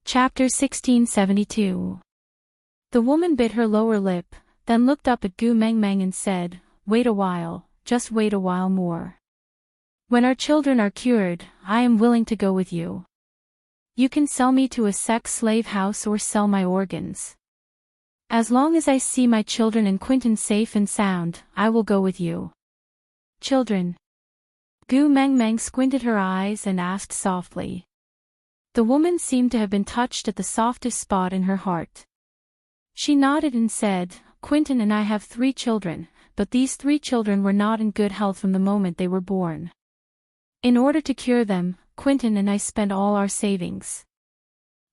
Chapter 1672. The woman bit her lower lip, then looked up at Gu Mengmeng and said, "Wait a while, just wait a while more. When our children are cured, I am willing to go with you. You can sell me to a sex slave house or sell my organs. As long as I see my children and Quentin safe and sound, I will go with you." "Children?" Gu Mengmeng squinted her eyes and asked softly. The woman seemed to have been touched at the softest spot in her heart. She nodded and said, "Quentin and I have 3 children, but these 3 children were not in good health from the moment they were born. In order to cure them, Quentin and I spent all our savings.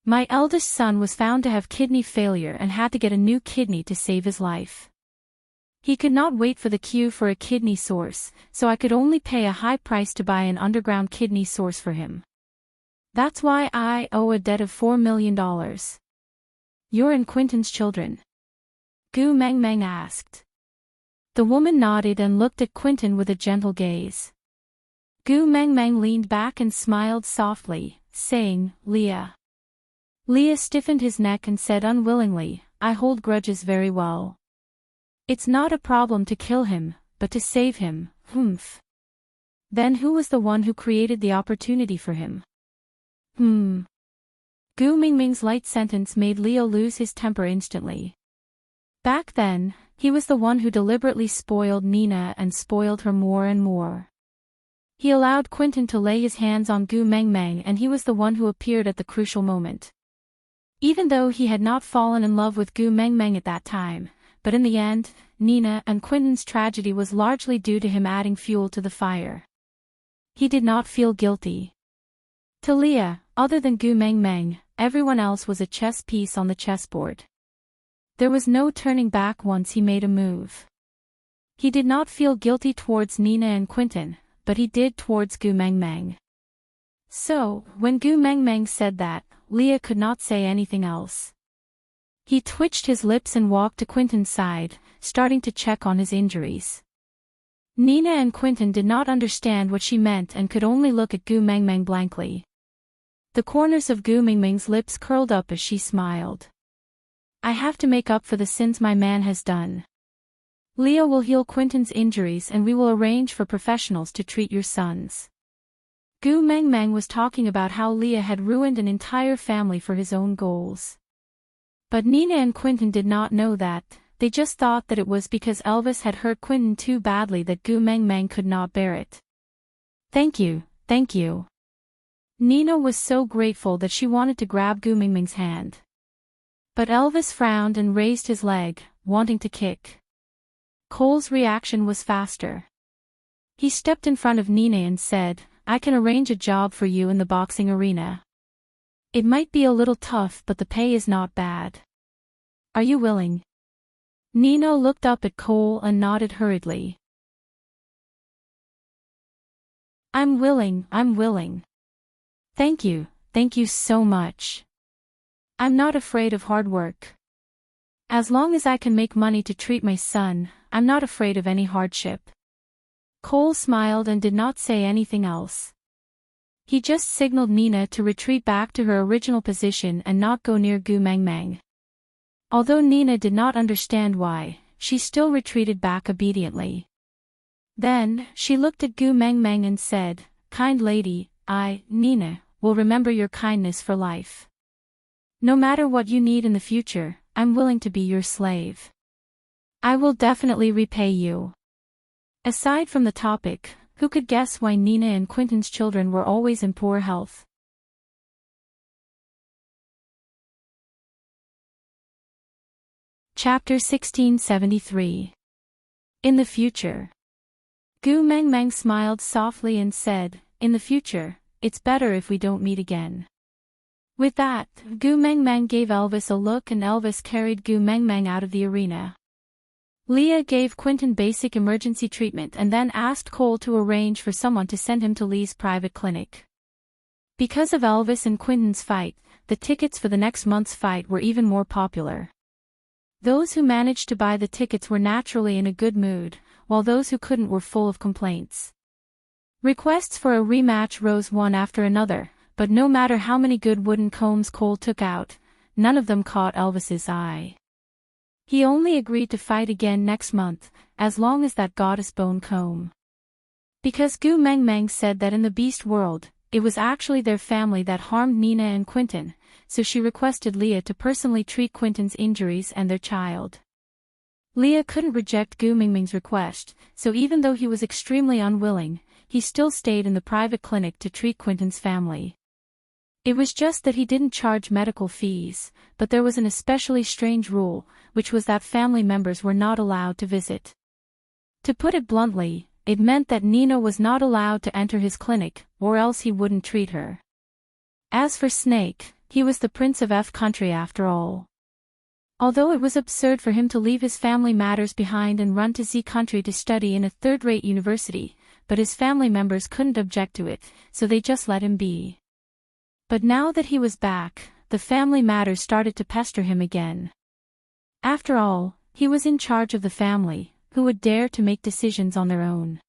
My eldest son was found to have kidney failure and had to get a new kidney to save his life. He could not wait for the queue for a kidney source, so I could only pay a high price to buy an underground kidney source for him. That's why I owe a debt of $4 million. You're and Quentin's children?" Gu Mengmeng asked. The woman nodded and looked at Quentin with a gentle gaze. Gu Mengmeng leaned back and smiled softly, saying, "Leah." Leah stiffened his neck and said unwillingly, "I hold grudges very well. It's not a problem to kill him, but to save him, humph. Then who was the one who created the opportunity for him?" Gu Mingming's light sentence made Leo lose his temper instantly. Back then, he was the one who deliberately spoiled Nina and spoiled her more and more. He allowed Quentin to lay his hands on Gu Mengmeng and he was the one who appeared at the crucial moment. Even though he had not fallen in love with Gu Mengmeng at that time, but in the end, Nina and Quentin's tragedy was largely due to him adding fuel to the fire. He did not feel guilty. To Leah, other than Gu Mengmeng, everyone else was a chess piece on the chessboard. There was no turning back once he made a move. He did not feel guilty towards Nina and Quentin, but he did towards Gu Mengmeng. So, when Gu Mengmeng said that, Leah could not say anything else. He twitched his lips and walked to Quentin's side, starting to check on his injuries. Nina and Quentin did not understand what she meant and could only look at Gu Mengmeng blankly. The corners of Gu Mingming's lips curled up as she smiled. "I have to make up for the sins my man has done. Leah will heal Quentin's injuries and we will arrange for professionals to treat your sons." Gu Mengmeng was talking about how Leah had ruined an entire family for his own goals. But Nina and Quentin did not know that, they just thought that it was because Elvis had hurt Quentin too badly that Gu Mengmeng could not bear it. Thank you, thank you." Nina was so grateful that she wanted to grab Gu Mingming's hand. But Elvis frowned and raised his leg, wanting to kick. Cole's reaction was faster. He stepped in front of Nina and said, "I can arrange a job for you in the boxing arena. It might be a little tough but the pay is not bad. Are you willing?" Nina looked up at Cole and nodded hurriedly. "I'm willing, I'm willing. Thank thank you so much. I'm not afraid of hard work. As long as I can make money to treat my son, I'm not afraid of any hardship. Cole smiled and did not say anything else. He just signaled Nina to retreat back to her original position and not go near Gu Mengmeng. Although Nina did not understand why, she still retreated back obediently. Then, she looked at Gu Mengmeng and said, "Kind lady, I, Nina, will remember your kindness for life. No matter what you need in the future, I'm willing to be your slave. I will definitely repay you." Aside from the topic, who could guess why Nina and Quentin's children were always in poor health? Chapter 1673. In the future. Gu Mengmeng smiled softly and said, "In the future, it's better if we don't meet again." With that, Gu Mengmeng gave Elvis a look and Elvis carried Gu Mengmeng out of the arena. Leah gave Quentin basic emergency treatment and then asked Cole to arrange for someone to send him to Lee's private clinic. Because of Elvis and Quentin's fight, the tickets for the next month's fight were even more popular. Those who managed to buy the tickets were naturally in a good mood, while those who couldn't were full of complaints. Requests for a rematch rose one after another, but no matter how many good wooden combs Cole took out, none of them caught Elvis's eye. He only agreed to fight again next month, as long as that goddess bone comb. Because Gu Mengmeng said that in the beast world, it was actually their family that harmed Nina and Quentin, so she requested Leah to personally treat Quentin's injuries and their child. Leah couldn't reject Gu Mengmeng's request, so even though he was extremely unwilling, he still stayed in the private clinic to treat Quentin's family. It was just that he didn't charge medical fees, but there was an especially strange rule, which was that family members were not allowed to visit. To put it bluntly, it meant that Nina was not allowed to enter his clinic, or else he wouldn't treat her. As for Snake, he was the prince of F country after all. Although it was absurd for him to leave his family matters behind and run to Z country to study in a third-rate university, but his family members couldn't object to it, so they just let him be. But now that he was back, the family matters started to pester him again. After all, he was in charge of the family, who would dare to make decisions on their own?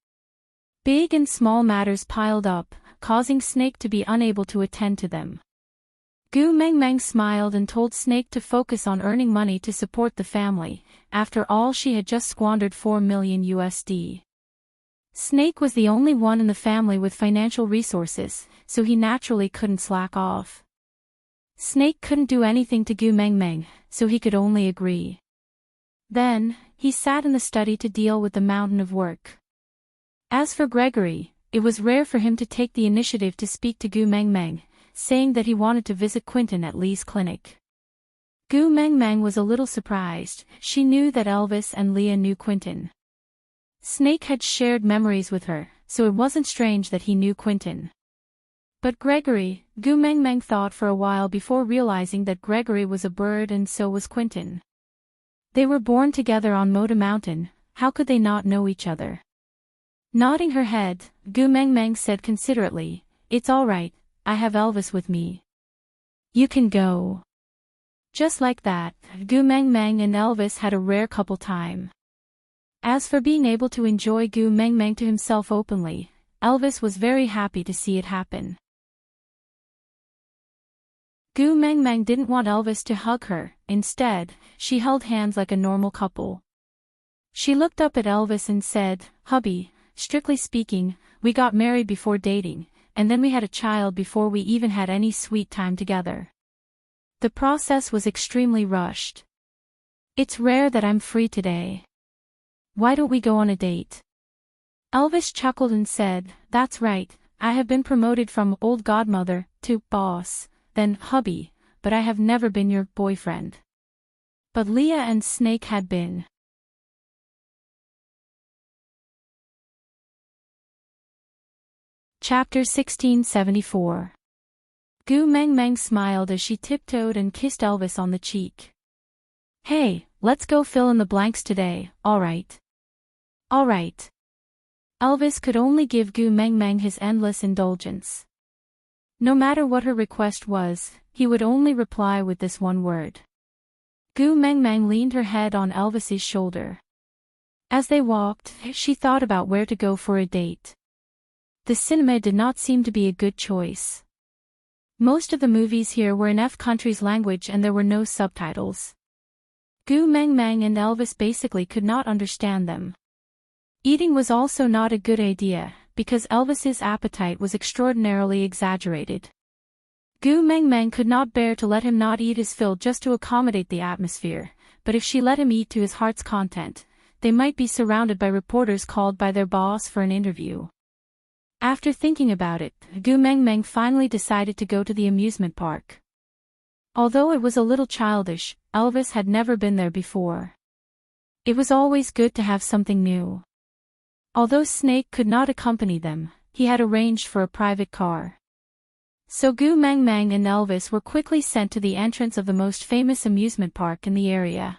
Big and small matters piled up, causing Snake to be unable to attend to them. Gu Mengmeng smiled and told Snake to focus on earning money to support the family. After all, she had just squandered $4 million USD. Snake was the only one in the family with financial resources, so he naturally couldn't slack off. Snake couldn't do anything to Gu Mengmeng, so he could only agree. Then, he sat in the study to deal with the mountain of work. As for Gregory, it was rare for him to take the initiative to speak to Gu Mengmeng, saying that he wanted to visit Quentin at Lee's clinic. Gu Mengmeng was a little surprised. She knew that Elvis and Leah knew Quentin. Snake had shared memories with her, so it wasn't strange that he knew Quentin. But Gregory, Gu Mengmeng thought for a while before realizing that Gregory was a bird and so was Quentin. They were born together on Moda Mountain, how could they not know each other? Nodding her head, Gu Mengmeng said considerately, "It's all right, I have Elvis with me. You can go." Just like that, Gu Mengmeng and Elvis had a rare couple time. As for being able to enjoy Gu Mengmeng to himself openly, Elvis was very happy to see it happen. Gu Mengmeng didn't want Elvis to hug her, instead, she held hands like a normal couple. She looked up at Elvis and said, "Hubby, strictly speaking, we got married before dating, and then we had a child before we even had any sweet time together. The process was extremely rushed. It's rare that I'm free today. Why don't we go on a date?" Elvis chuckled and said, "That's right, I have been promoted from old godmother to boss, then hubby, but I have never been your boyfriend." But Leah and Snake had been. Chapter 1674. Gu Mengmeng smiled as she tiptoed and kissed Elvis on the cheek. "Hey, let's go fill in the blanks today, alright?" "Alright." Elvis could only give Gu Mengmeng his endless indulgence. No matter what her request was, he would only reply with this one word. Gu Mengmeng leaned her head on Elvis's shoulder. As they walked, she thought about where to go for a date. The cinema did not seem to be a good choice. Most of the movies here were in F country's language and there were no subtitles. Gu Mengmeng and Elvis basically could not understand them. Eating was also not a good idea, because Elvis's appetite was extraordinarily exaggerated. Gu Mengmeng could not bear to let him not eat his fill just to accommodate the atmosphere, but if she let him eat to his heart's content, they might be surrounded by reporters called by their boss for an interview. After thinking about it, Gu Mengmeng finally decided to go to the amusement park. Although it was a little childish, Elvis had never been there before. It was always good to have something new. Although Snake could not accompany them, he had arranged for a private car. So Gu Mengmeng and Elvis were quickly sent to the entrance of the most famous amusement park in the area.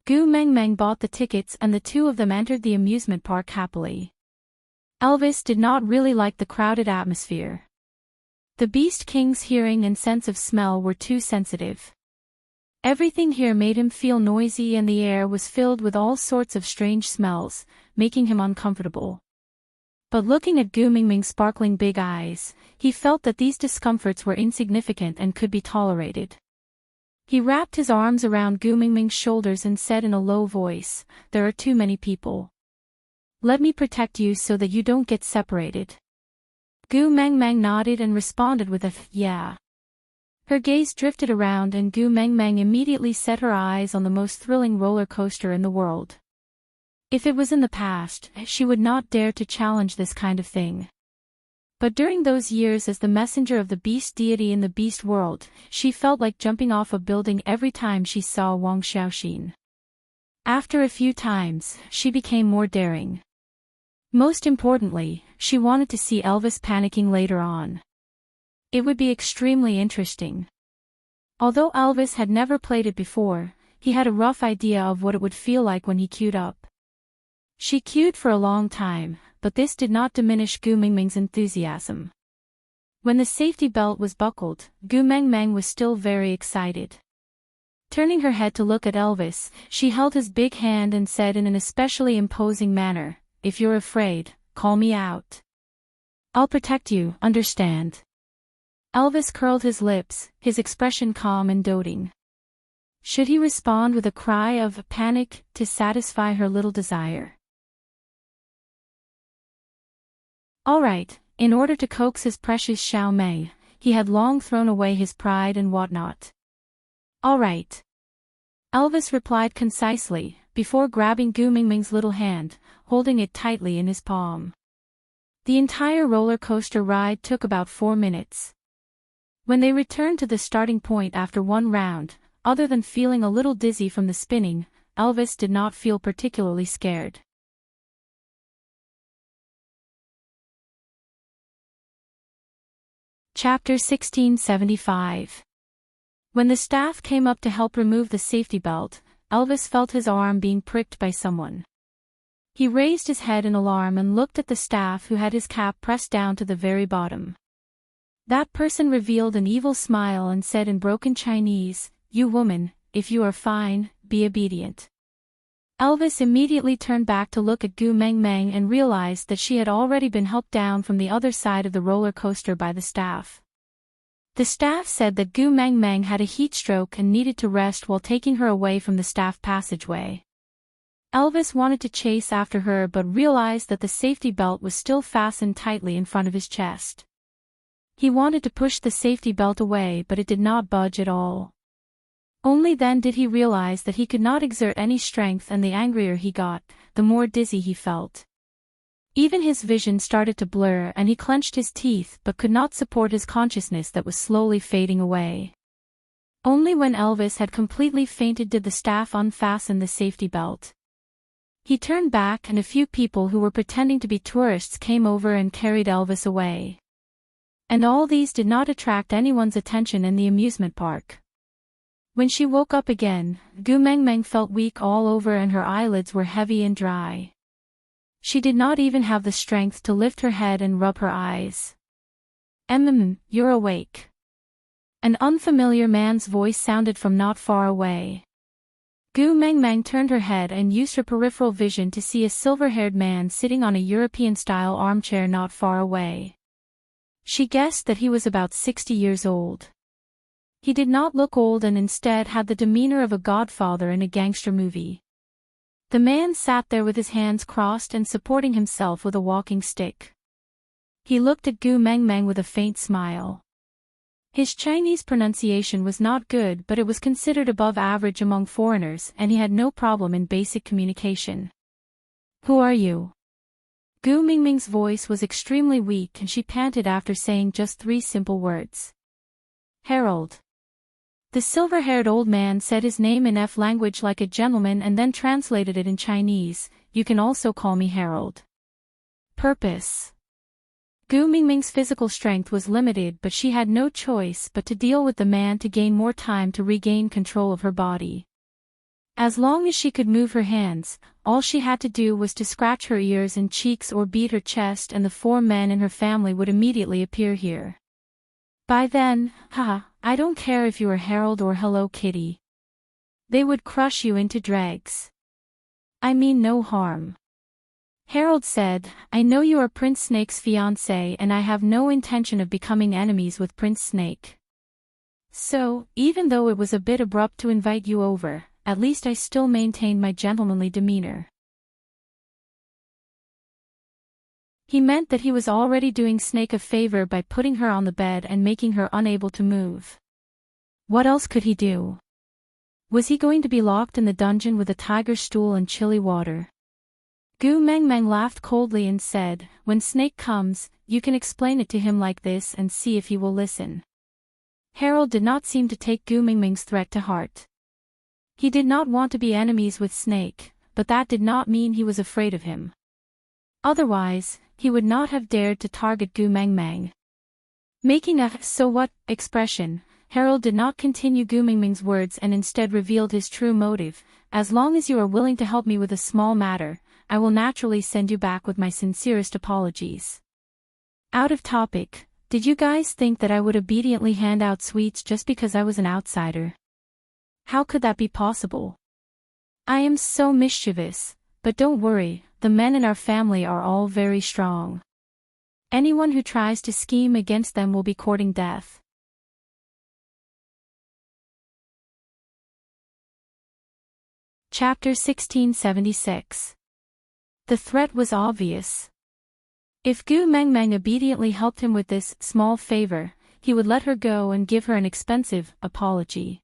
Gu Mengmeng bought the tickets and the two of them entered the amusement park happily. Elvis did not really like the crowded atmosphere. The Beast King's hearing and sense of smell were too sensitive. Everything here made him feel noisy and the air was filled with all sorts of strange smells, making him uncomfortable. But looking at Gu Mengmeng's sparkling big eyes, he felt that these discomforts were insignificant and could be tolerated. He wrapped his arms around Gu Mengmeng's shoulders and said in a low voice, "There are too many people. Let me protect you so that you don't get separated." Gu Mengmeng nodded and responded with a yeah. Her gaze drifted around and Gu Mengmeng immediately set her eyes on the most thrilling roller coaster in the world. If it was in the past, she would not dare to challenge this kind of thing. But during those years as the messenger of the beast deity in the beast world, she felt like jumping off a building every time she saw Wang Xiaoxin. After a few times, she became more daring. Most importantly, she wanted to see Elvis panicking later on. It would be extremely interesting. Although Elvis had never played it before, he had a rough idea of what it would feel like when he queued up. She queued for a long time, but this did not diminish Gu Mengmeng's enthusiasm. When the safety belt was buckled, Gu Mengmeng was still very excited. Turning her head to look at Elvis, she held his big hand and said in an especially imposing manner, "If you're afraid, call me out. I'll protect you, understand?" Elvis curled his lips, his expression calm and doting. Should he respond with a cry of panic to satisfy her little desire? All right, in order to coax his precious Xiao Mei, he had long thrown away his pride and whatnot. All right. Elvis replied concisely, before grabbing Gu Mengmeng's little hand, holding it tightly in his palm. The entire roller coaster ride took about 4 minutes. When they returned to the starting point after one round, other than feeling a little dizzy from the spinning, Elvis did not feel particularly scared. Chapter 1675. When the staff came up to help remove the safety belt, Elvis felt his arm being pricked by someone. He raised his head in alarm and looked at the staff who had his cap pressed down to the very bottom. That person revealed an evil smile and said in broken Chinese, "You woman, if you are fine, be obedient." Elvis immediately turned back to look at Gu Mengmeng and realized that she had already been helped down from the other side of the roller coaster by the staff. The staff said that Gu Mengmeng had a heat stroke and needed to rest while taking her away from the staff passageway. Elvis wanted to chase after her but realized that the safety belt was still fastened tightly in front of his chest. He wanted to push the safety belt away but it did not budge at all. Only then did he realize that he could not exert any strength, and the angrier he got, the more dizzy he felt. Even his vision started to blur and he clenched his teeth but could not support his consciousness that was slowly fading away. Only when Elvis had completely fainted did the staff unfasten the safety belt. He turned back and a few people who were pretending to be tourists came over and carried Elvis away. And all these did not attract anyone's attention in the amusement park. When she woke up again, Gu Mengmeng felt weak all over and her eyelids were heavy and dry. She did not even have the strength to lift her head and rub her eyes. You're awake. An unfamiliar man's voice sounded from not far away. Gu Mengmeng turned her head and used her peripheral vision to see a silver-haired man sitting on a European-style armchair not far away. She guessed that he was about 60 years old. He did not look old and instead had the demeanor of a godfather in a gangster movie. The man sat there with his hands crossed and supporting himself with a walking stick. He looked at Gu Mengmeng with a faint smile. His Chinese pronunciation was not good, but it was considered above average among foreigners and he had no problem in basic communication. Who are you? Gu Mingming's voice was extremely weak and she panted after saying just 3 simple words. Harold. The silver-haired old man said his name in F language like a gentleman and then translated it in Chinese. You can also call me Harold. Purpose. Gu Mingming's physical strength was limited, but she had no choice but to deal with the man to gain more time to regain control of her body. As long as she could move her hands, all she had to do was to scratch her ears and cheeks or beat her chest and the 4 men in her family would immediately appear here. By then, I don't care if you are Harold or Hello Kitty. They would crush you into dregs. I mean no harm. Harold said, I know you are Prince Snake's fiancé and I have no intention of becoming enemies with Prince Snake. So, even though it was a bit abrupt to invite you over, at least I still maintained my gentlemanly demeanor. He meant that he was already doing Snake a favor by putting her on the bed and making her unable to move. What else could he do? Was he going to be locked in the dungeon with a tiger stool and chilly water? Gu Mengmeng laughed coldly and said, when Snake comes, you can explain it to him like this and see if he will listen. Harold did not seem to take Gu Mingming's threat to heart. He did not want to be enemies with Snake, but that did not mean he was afraid of him. Otherwise, he would not have dared to target Gu Mengmeng. Making a "so what" expression, Harold did not continue Gu Mingming's words and instead revealed his true motive. As long as you are willing to help me with a small matter, I will naturally send you back with my sincerest apologies. Out of topic, did you guys think that I would obediently hand out sweets just because I was an outsider? How could that be possible? I am so mischievous, but don't worry, the men in our family are all very strong. Anyone who tries to scheme against them will be courting death. Chapter 1676. The threat was obvious. If Gu Mengmeng obediently helped him with this small favor, he would let her go and give her an expensive apology.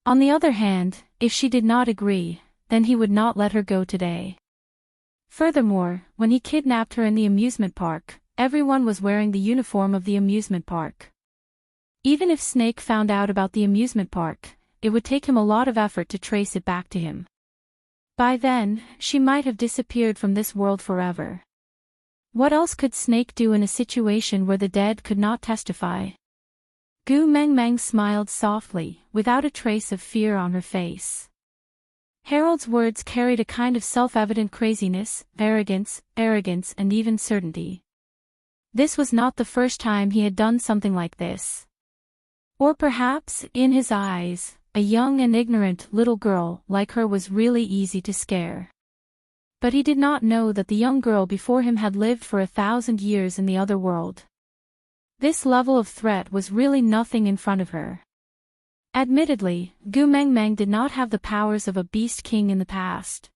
On the other hand, if she did not agree, then he would not let her go today. Furthermore, when he kidnapped her in the amusement park, everyone was wearing the uniform of the amusement park. Even if Snake found out about the amusement park, it would take him a lot of effort to trace it back to him. By then, she might have disappeared from this world forever. What else could Snake do in a situation where the dead could not testify? Gu Mengmeng smiled softly, without a trace of fear on her face. Harold's words carried a kind of self-evident craziness, arrogance, and even certainty. This was not the first time he had done something like this. Or perhaps, in his eyes, a young and ignorant little girl like her was really easy to scare. But he did not know that the young girl before him had lived for 1,000 years in the other world. This level of threat was really nothing in front of her. Admittedly, Gu Mengmeng did not have the powers of a beast king in the past.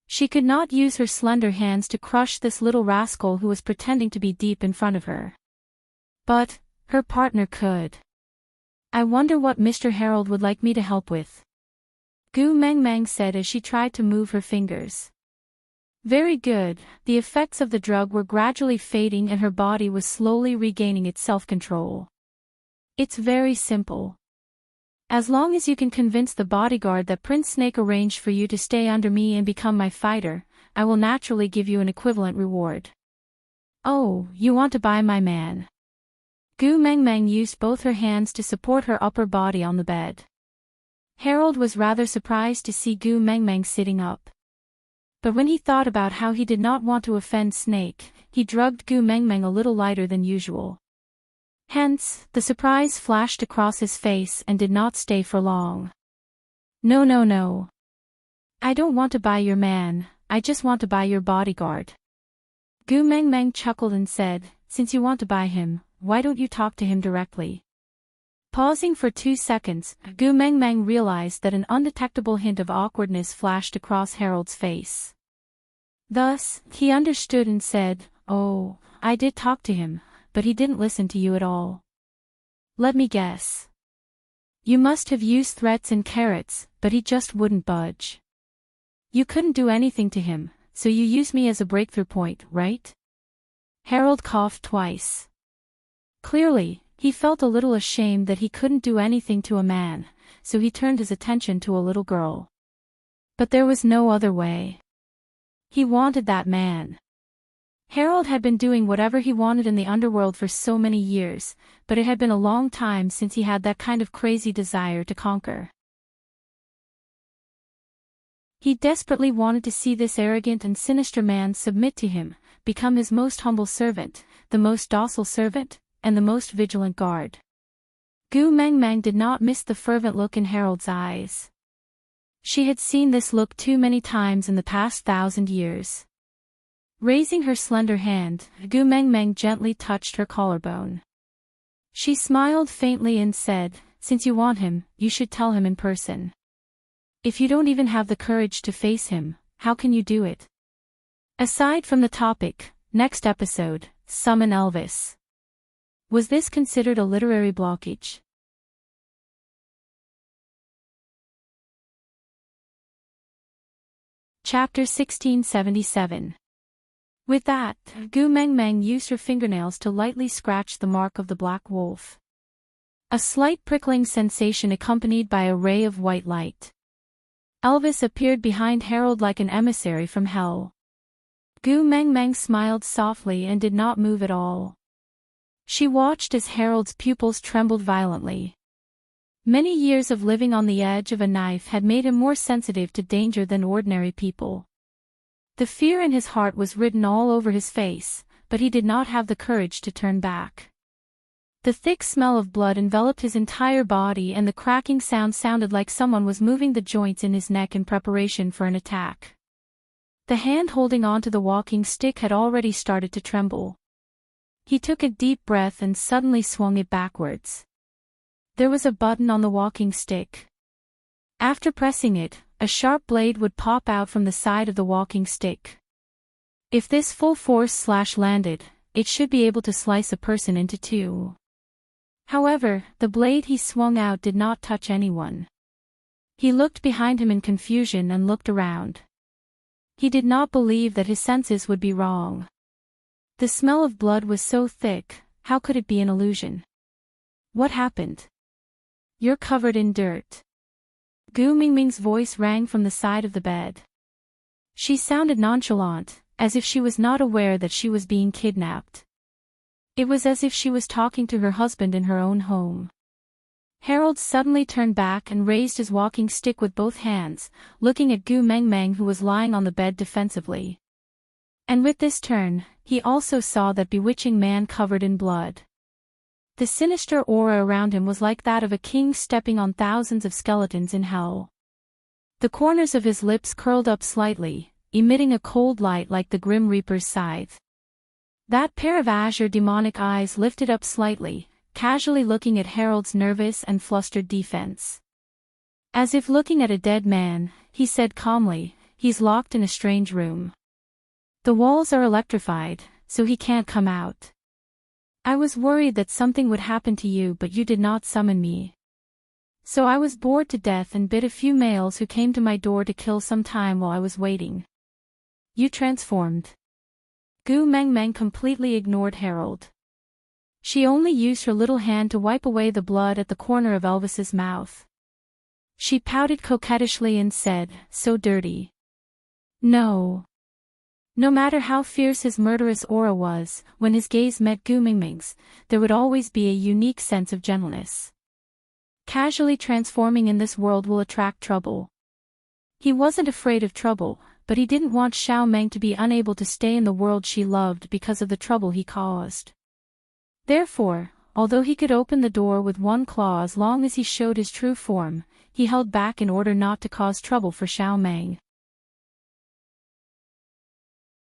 She could not use her slender hands to crush this little rascal who was pretending to be deep in front of her. But her partner could. I wonder what Mr. Harold would like me to help with. Gu Mengmeng said as she tried to move her fingers. Very good, the effects of the drug were gradually fading and her body was slowly regaining its self-control. It's very simple. As long as you can convince the bodyguard that Prince Snake arranged for you to stay under me and become my fighter, I will naturally give you an equivalent reward. Oh, you want to buy my man. Gu Mengmeng used both her hands to support her upper body on the bed. Harold was rather surprised to see Gu Mengmeng sitting up. But when he thought about how he did not want to offend Snake, he drugged Gu Mengmeng a little lighter than usual. Hence, the surprise flashed across his face and did not stay for long. No, no, no. I don't want to buy your man, I just want to buy your bodyguard. Gu Mengmeng chuckled and said, since you want to buy him, why don't you talk to him directly? Pausing for 2 seconds, Gu Mengmeng realized that an undetectable hint of awkwardness flashed across Harold's face. Thus, he understood and said, oh, I did talk to him, but he didn't listen to you at all. Let me guess. You must have used threats and carrots, but he just wouldn't budge. You couldn't do anything to him, so you used me as a breakthrough point, right? Harold coughed twice. Clearly, he felt a little ashamed that he couldn't do anything to a man, so he turned his attention to a little girl. But there was no other way. He wanted that man. Harold had been doing whatever he wanted in the underworld for so many years, but it had been a long time since he had that kind of crazy desire to conquer. He desperately wanted to see this arrogant and sinister man submit to him, become his most humble servant, the most docile servant, and the most vigilant guard. Gu Mengmeng did not miss the fervent look in Harold's eyes. She had seen this look too many times in the past 1,000 years. Raising her slender hand, Gu Mengmeng gently touched her collarbone. She smiled faintly and said, since you want him, you should tell him in person. If you don't even have the courage to face him, how can you do it? Aside from the topic, next episode, Summon Elvis. Was this considered a literary blockage? Chapter 1677. With that, Gu Mengmeng used her fingernails to lightly scratch the mark of the black wolf. A slight prickling sensation accompanied by a ray of white light. Elvis appeared behind Harold like an emissary from hell. Gu Mengmeng smiled softly and did not move at all. She watched as Harold's pupils trembled violently. Many years of living on the edge of a knife had made him more sensitive to danger than ordinary people. The fear in his heart was written all over his face, but he did not have the courage to turn back. The thick smell of blood enveloped his entire body and the cracking sound sounded like someone was moving the joints in his neck in preparation for an attack. The hand holding onto the walking stick had already started to tremble. He took a deep breath and suddenly swung it backwards. There was a button on the walking stick. After pressing it, a sharp blade would pop out from the side of the walking stick. If this full force landed, it should be able to slice a person into two. However, the blade he swung out did not touch anyone. He looked behind him in confusion and looked around. He did not believe that his senses would be wrong. The smell of blood was so thick, how could it be an illusion? What happened? You're covered in dirt. Gu Mingming's voice rang from the side of the bed. She sounded nonchalant, as if she was not aware that she was being kidnapped. It was as if she was talking to her husband in her own home. Harold suddenly turned back and raised his walking stick with both hands, looking at Gu Mengmeng who was lying on the bed defensively. And with this turn, he also saw that bewitching man covered in blood. The sinister aura around him was like that of a king stepping on thousands of skeletons in hell. The corners of his lips curled up slightly, emitting a cold light like the Grim Reaper's scythe. That pair of azure demonic eyes lifted up slightly, casually looking at Harold's nervous and flustered defense. As if looking at a dead man, he said calmly, he's locked in a strange room. The walls are electrified, so he can't come out. I was worried that something would happen to you, but you did not summon me. So I was bored to death and bit a few males who came to my door to kill some time while I was waiting. You transformed. Gu Mengmeng completely ignored Harold. She only used her little hand to wipe away the blood at the corner of Elvis's mouth. She pouted coquettishly and said, so dirty. No. No matter how fierce his murderous aura was, when his gaze met Gu Mingming's, there would always be a unique sense of gentleness. Casually transforming in this world will attract trouble. He wasn't afraid of trouble, but he didn't want Xiao Meng to be unable to stay in the world she loved because of the trouble he caused. Therefore, although he could open the door with one claw as long as he showed his true form, he held back in order not to cause trouble for Xiao Meng.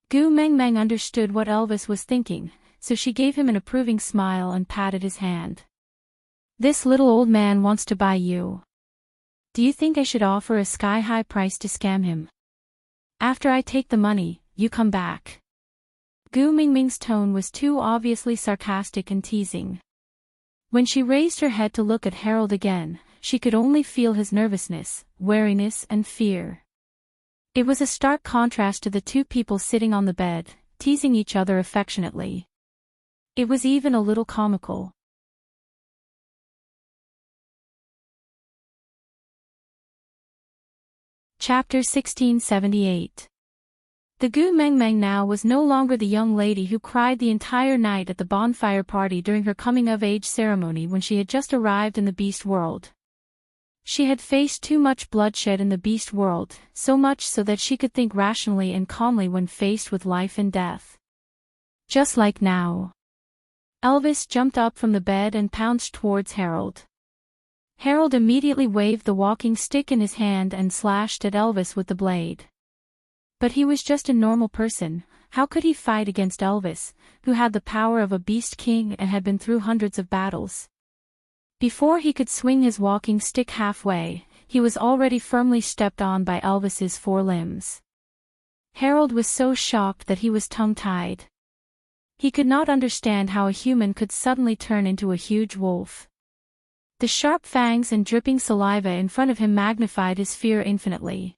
Gu Mengmeng understood what Elvis was thinking, so she gave him an approving smile and patted his hand. This little old man wants to buy you. Do you think I should offer a sky-high price to scam him? After I take the money, you come back. Gu Mingming's tone was too obviously sarcastic and teasing. When she raised her head to look at Harold again, she could only feel his nervousness, wariness and fear. It was a stark contrast to the two people sitting on the bed, teasing each other affectionately. It was even a little comical. Chapter 1678. The Gu Mengmeng now was no longer the young lady who cried the entire night at the bonfire party during her coming-of-age ceremony when she had just arrived in the beast world. She had faced too much bloodshed in the beast world, so much so that she could think rationally and calmly when faced with life and death. Just like now. Elvis jumped up from the bed and pounced towards Harold. Harold immediately waved the walking stick in his hand and slashed at Elvis with the blade. But he was just a normal person. How could he fight against Elvis, who had the power of a beast king and had been through hundreds of battles? Before he could swing his walking stick halfway, he was already firmly stepped on by Elvis's four limbs. Harold was so shocked that he was tongue-tied. He could not understand how a human could suddenly turn into a huge wolf. The sharp fangs and dripping saliva in front of him magnified his fear infinitely.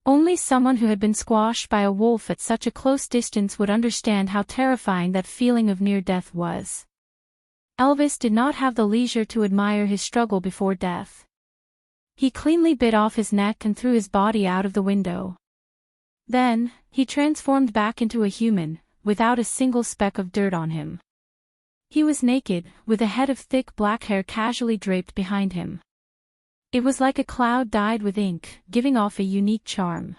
Only someone who had been squashed by a wolf at such a close distance would understand how terrifying that feeling of near death was. Elvis did not have the leisure to admire his struggle before death. He cleanly bit off his neck and threw his body out of the window. Then, he transformed back into a human, without a single speck of dirt on him. He was naked, with a head of thick black hair casually draped behind him. It was like a cloud dyed with ink, giving off a unique charm.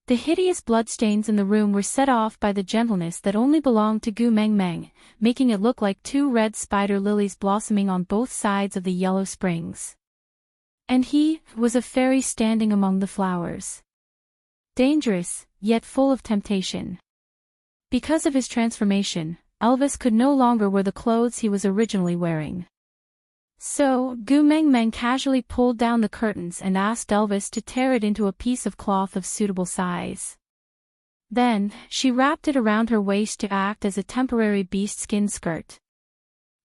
The hideous bloodstains in the room were set off by the gentleness that only belonged to Gu Mengmeng, making it look like two red spider lilies blossoming on both sides of the yellow springs. And he was a fairy standing among the flowers. Dangerous, yet full of temptation. Because of his transformation, Elvis could no longer wear the clothes he was originally wearing. So, Gu Mengmeng casually pulled down the curtains and asked Elvis to tear it into a piece of cloth of suitable size. Then, she wrapped it around her waist to act as a temporary beast skin skirt.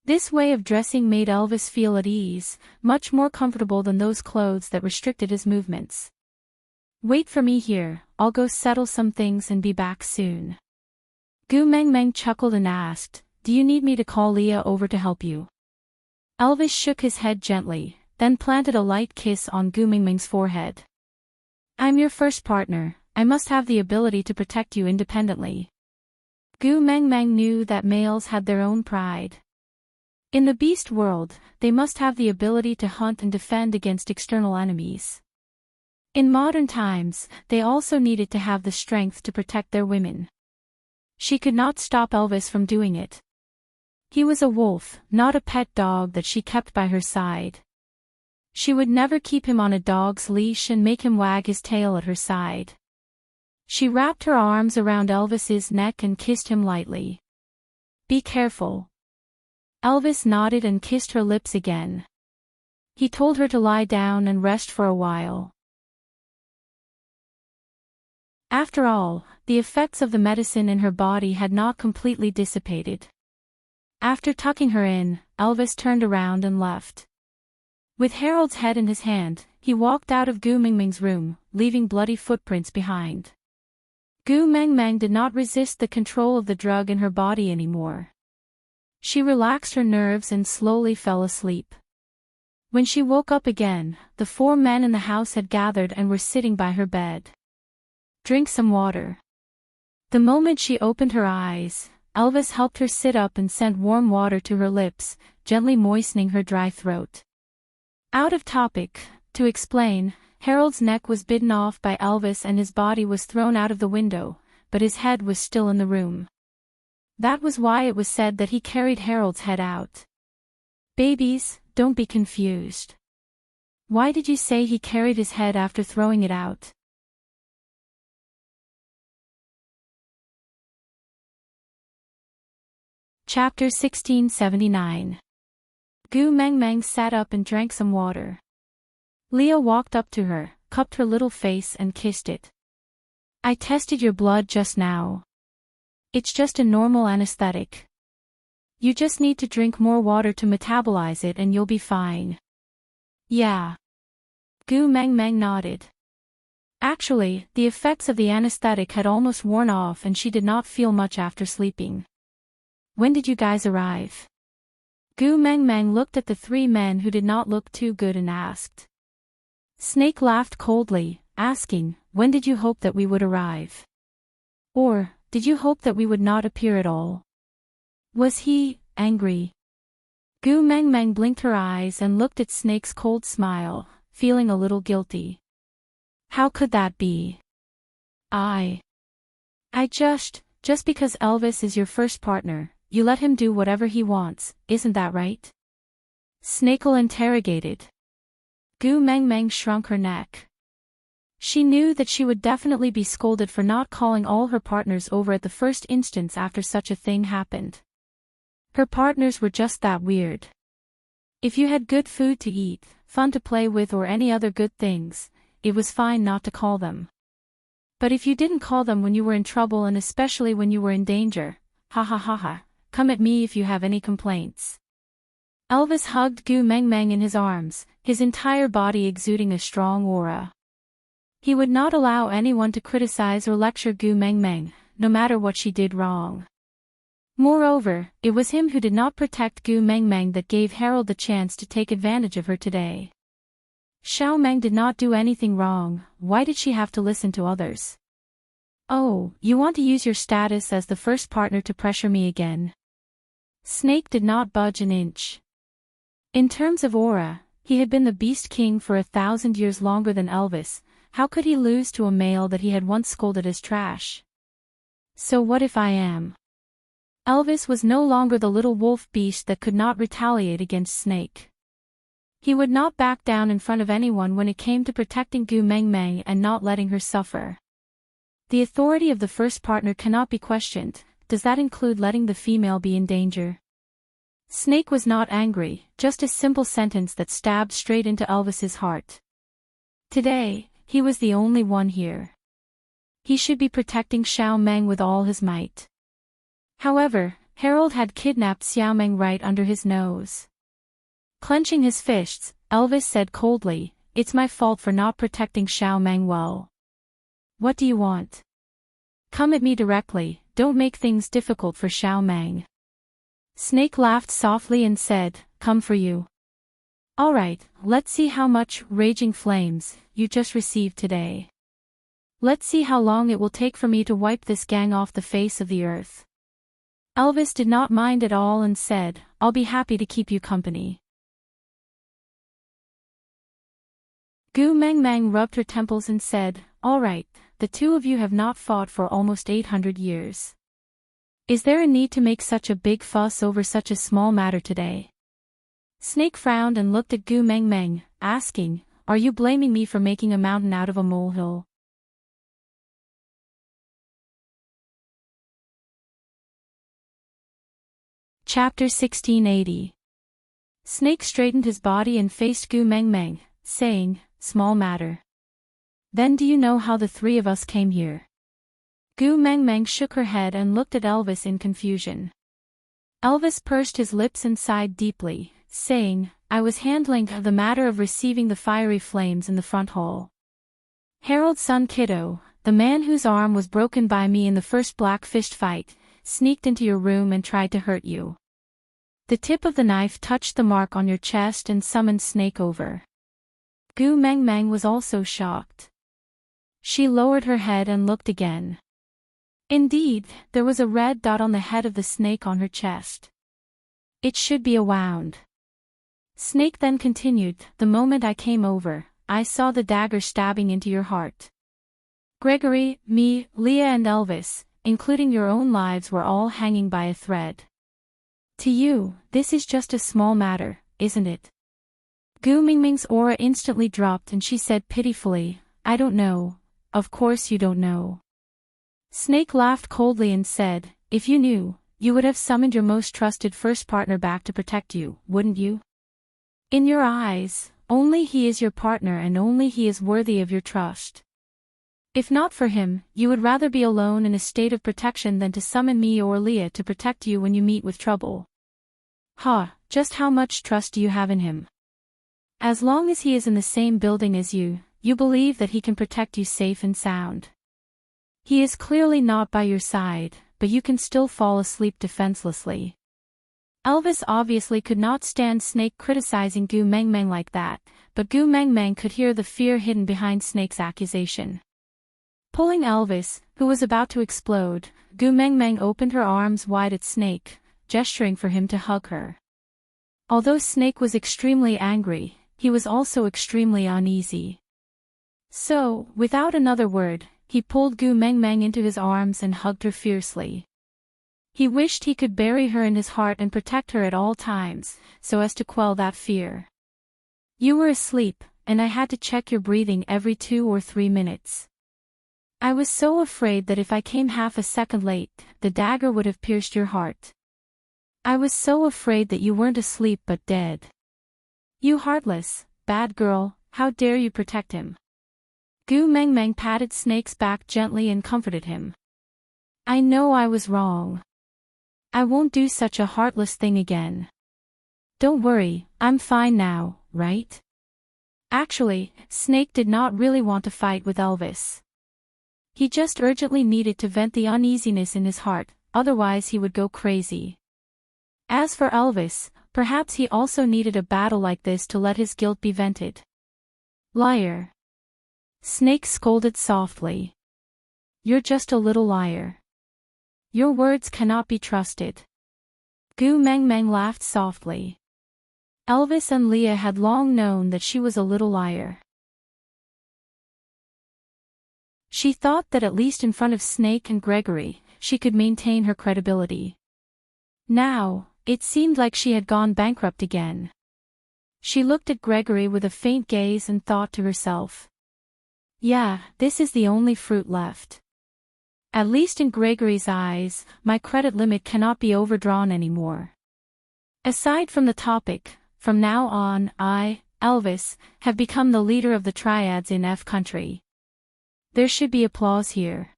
This way of dressing made Elvis feel at ease, much more comfortable than those clothes that restricted his movements. Wait for me here, I'll go settle some things and be back soon. Gu Mengmeng chuckled and asked, do you need me to call Leah over to help you? Elvis shook his head gently, then planted a light kiss on Gu Mengmeng's forehead. I'm your first partner, I must have the ability to protect you independently. Gu Mengmeng knew that males had their own pride. In the beast world, they must have the ability to hunt and defend against external enemies. In modern times, they also needed to have the strength to protect their women. She could not stop Elvis from doing it. He was a wolf, not a pet dog that she kept by her side. She would never keep him on a dog's leash and make him wag his tail at her side. She wrapped her arms around Elvis's neck and kissed him lightly. Be careful. Elvis nodded and kissed her lips again. He told her to lie down and rest for a while. After all, the effects of the medicine in her body had not completely dissipated. After tucking her in, Elvis turned around and left. With Harold's head in his hand, he walked out of Gu Mengmeng's room, leaving bloody footprints behind. Gu Mengmeng did not resist the control of the drug in her body anymore. She relaxed her nerves and slowly fell asleep. When she woke up again, the four men in the house had gathered and were sitting by her bed. Drink some water. The moment she opened her eyes, Elvis helped her sit up and sent warm water to her lips, gently moistening her dry throat. Out of topic, to explain, Harold's neck was bitten off by Elvis and his body was thrown out of the window, but his head was still in the room. That was why it was said that he carried Harold's head out. Babies, don't be confused. Why did you say he carried his head after throwing it out? Chapter 1679. Gu Meng Meng sat up and drank some water. Leah walked up to her, cupped her little face and kissed it. I tested your blood just now. It's just a normal anesthetic. You just need to drink more water to metabolize it and you'll be fine. Yeah. Gu Meng Meng nodded. Actually, the effects of the anesthetic had almost worn off and she did not feel much after sleeping. When did you guys arrive? Gu Meng Meng looked at the three men who did not look too good and asked. Snake laughed coldly, asking, when did you hope that we would arrive? Or, did you hope that we would not appear at all? Was he angry? Gu Meng Meng blinked her eyes and looked at Snake's cold smile, feeling a little guilty. How could that be? I just because Elvis is your first partner, you let him do whatever he wants, isn't that right? Snakel interrogated. Gu Meng Meng shrunk her neck. She knew that she would definitely be scolded for not calling all her partners over at the first instance after such a thing happened. Her partners were just that weird. If you had good food to eat, fun to play with or any other good things, it was fine not to call them. But if you didn't call them when you were in trouble and especially when you were in danger, ha ha ha ha, come at me if you have any complaints. Elvis hugged Gu Meng Meng in his arms, his entire body exuding a strong aura. He would not allow anyone to criticize or lecture Gu Meng Meng, no matter what she did wrong. Moreover, it was him who did not protect Gu Meng Meng that gave Harold the chance to take advantage of her today. Xiao Meng did not do anything wrong, why did she have to listen to others? Oh, you want to use your status as the first partner to pressure me again? Snake did not budge an inch. In terms of aura, he had been the Beast King for 1,000 years longer than Elvis, how could he lose to a male that he had once scolded as trash? So what if I am? Elvis was no longer the little wolf beast that could not retaliate against Snake. He would not back down in front of anyone when it came to protecting Gu Meng Meng and not letting her suffer. The authority of the first partner cannot be questioned. Does that include letting the female be in danger? Snake was not angry, just a simple sentence that stabbed straight into Elvis's heart. Today, he was the only one here. He should be protecting Xiao Meng with all his might. However, Harold had kidnapped Xiao Meng right under his nose. Clenching his fists, Elvis said coldly, it's my fault for not protecting Xiao Meng well. What do you want? Come at me directly, don't make things difficult for Xiao Meng. Snake laughed softly and said, come for you. Alright, let's see how much raging flames you just received today. Let's see how long it will take for me to wipe this gang off the face of the earth. Elvis did not mind at all and said, I'll be happy to keep you company. Gu Meng Meng rubbed her temples and said, all right, the two of you have not fought for almost 800 years. Is there a need to make such a big fuss over such a small matter today? Snake frowned and looked at Gu Meng Meng, asking, are you blaming me for making a mountain out of a molehill? Chapter 1680. Snake straightened his body and faced Gu Meng Meng, saying, small matter. Then do you know how the three of us came here? Gu Meng Meng shook her head and looked at Elvis in confusion. Elvis pursed his lips and sighed deeply, saying, I was handling the matter of receiving the fiery flames in the front hall. Harold's son Kiddo, the man whose arm was broken by me in the first black-fished fight, sneaked into your room and tried to hurt you. The tip of the knife touched the mark on your chest and summoned Snake over. Gu Meng Meng was also shocked. She lowered her head and looked again. Indeed, there was a red dot on the head of the snake on her chest. It should be a wound. Snake then continued, the moment I came over, I saw the dagger stabbing into your heart. Gregory, me, Leah and Elvis, including your own lives were all hanging by a thread. To you, this is just a small matter, isn't it? Gu Mingming's aura instantly dropped and she said pitifully, I don't know. Of course you don't know. Snake laughed coldly and said, if you knew, you would have summoned your most trusted first partner back to protect you, wouldn't you? In your eyes, only he is your partner and only he is worthy of your trust. If not for him, you would rather be alone in a state of protection than to summon me or Leah to protect you when you meet with trouble. Just how much trust do you have in him? As long as he is in the same building as you, you believe that he can protect you safe and sound. He is clearly not by your side, but you can still fall asleep defenselessly. Elvis obviously could not stand Snake criticizing Gu Mengmeng like that, but Gu Mengmeng could hear the fear hidden behind Snake's accusation. Pulling Elvis, who was about to explode, Gu Mengmeng opened her arms wide at Snake, gesturing for him to hug her. Although Snake was extremely angry, he was also extremely uneasy. So, without another word, he pulled Gu Mengmeng into his arms and hugged her fiercely. He wished he could bury her in his heart and protect her at all times, so as to quell that fear. You were asleep, and I had to check your breathing every 2 or 3 minutes. I was so afraid that if I came half a second late, the dagger would have pierced your heart. I was so afraid that you weren't asleep but dead. You heartless, bad girl, how dare you protect him? Gu Mengmeng patted Snake's back gently and comforted him. I know I was wrong. I won't do such a heartless thing again. Don't worry, I'm fine now, right? Actually, Snake did not really want to fight with Elvis. He just urgently needed to vent the uneasiness in his heart, otherwise he would go crazy. As for Elvis, perhaps he also needed a battle like this to let his guilt be vented. Liar. Snake scolded softly. You're just a little liar. Your words cannot be trusted. Gu Mengmeng laughed softly. Elvis and Leah had long known that she was a little liar. She thought that at least in front of Snake and Gregory, she could maintain her credibility. Now, it seemed like she had gone bankrupt again. She looked at Gregory with a faint gaze and thought to herself. Yeah, this is the only fruit left. At least in Gregory's eyes, my credit limit cannot be overdrawn anymore. Aside from the topic, from now on, I, Elvis, have become the leader of the triads in F country. There should be applause here.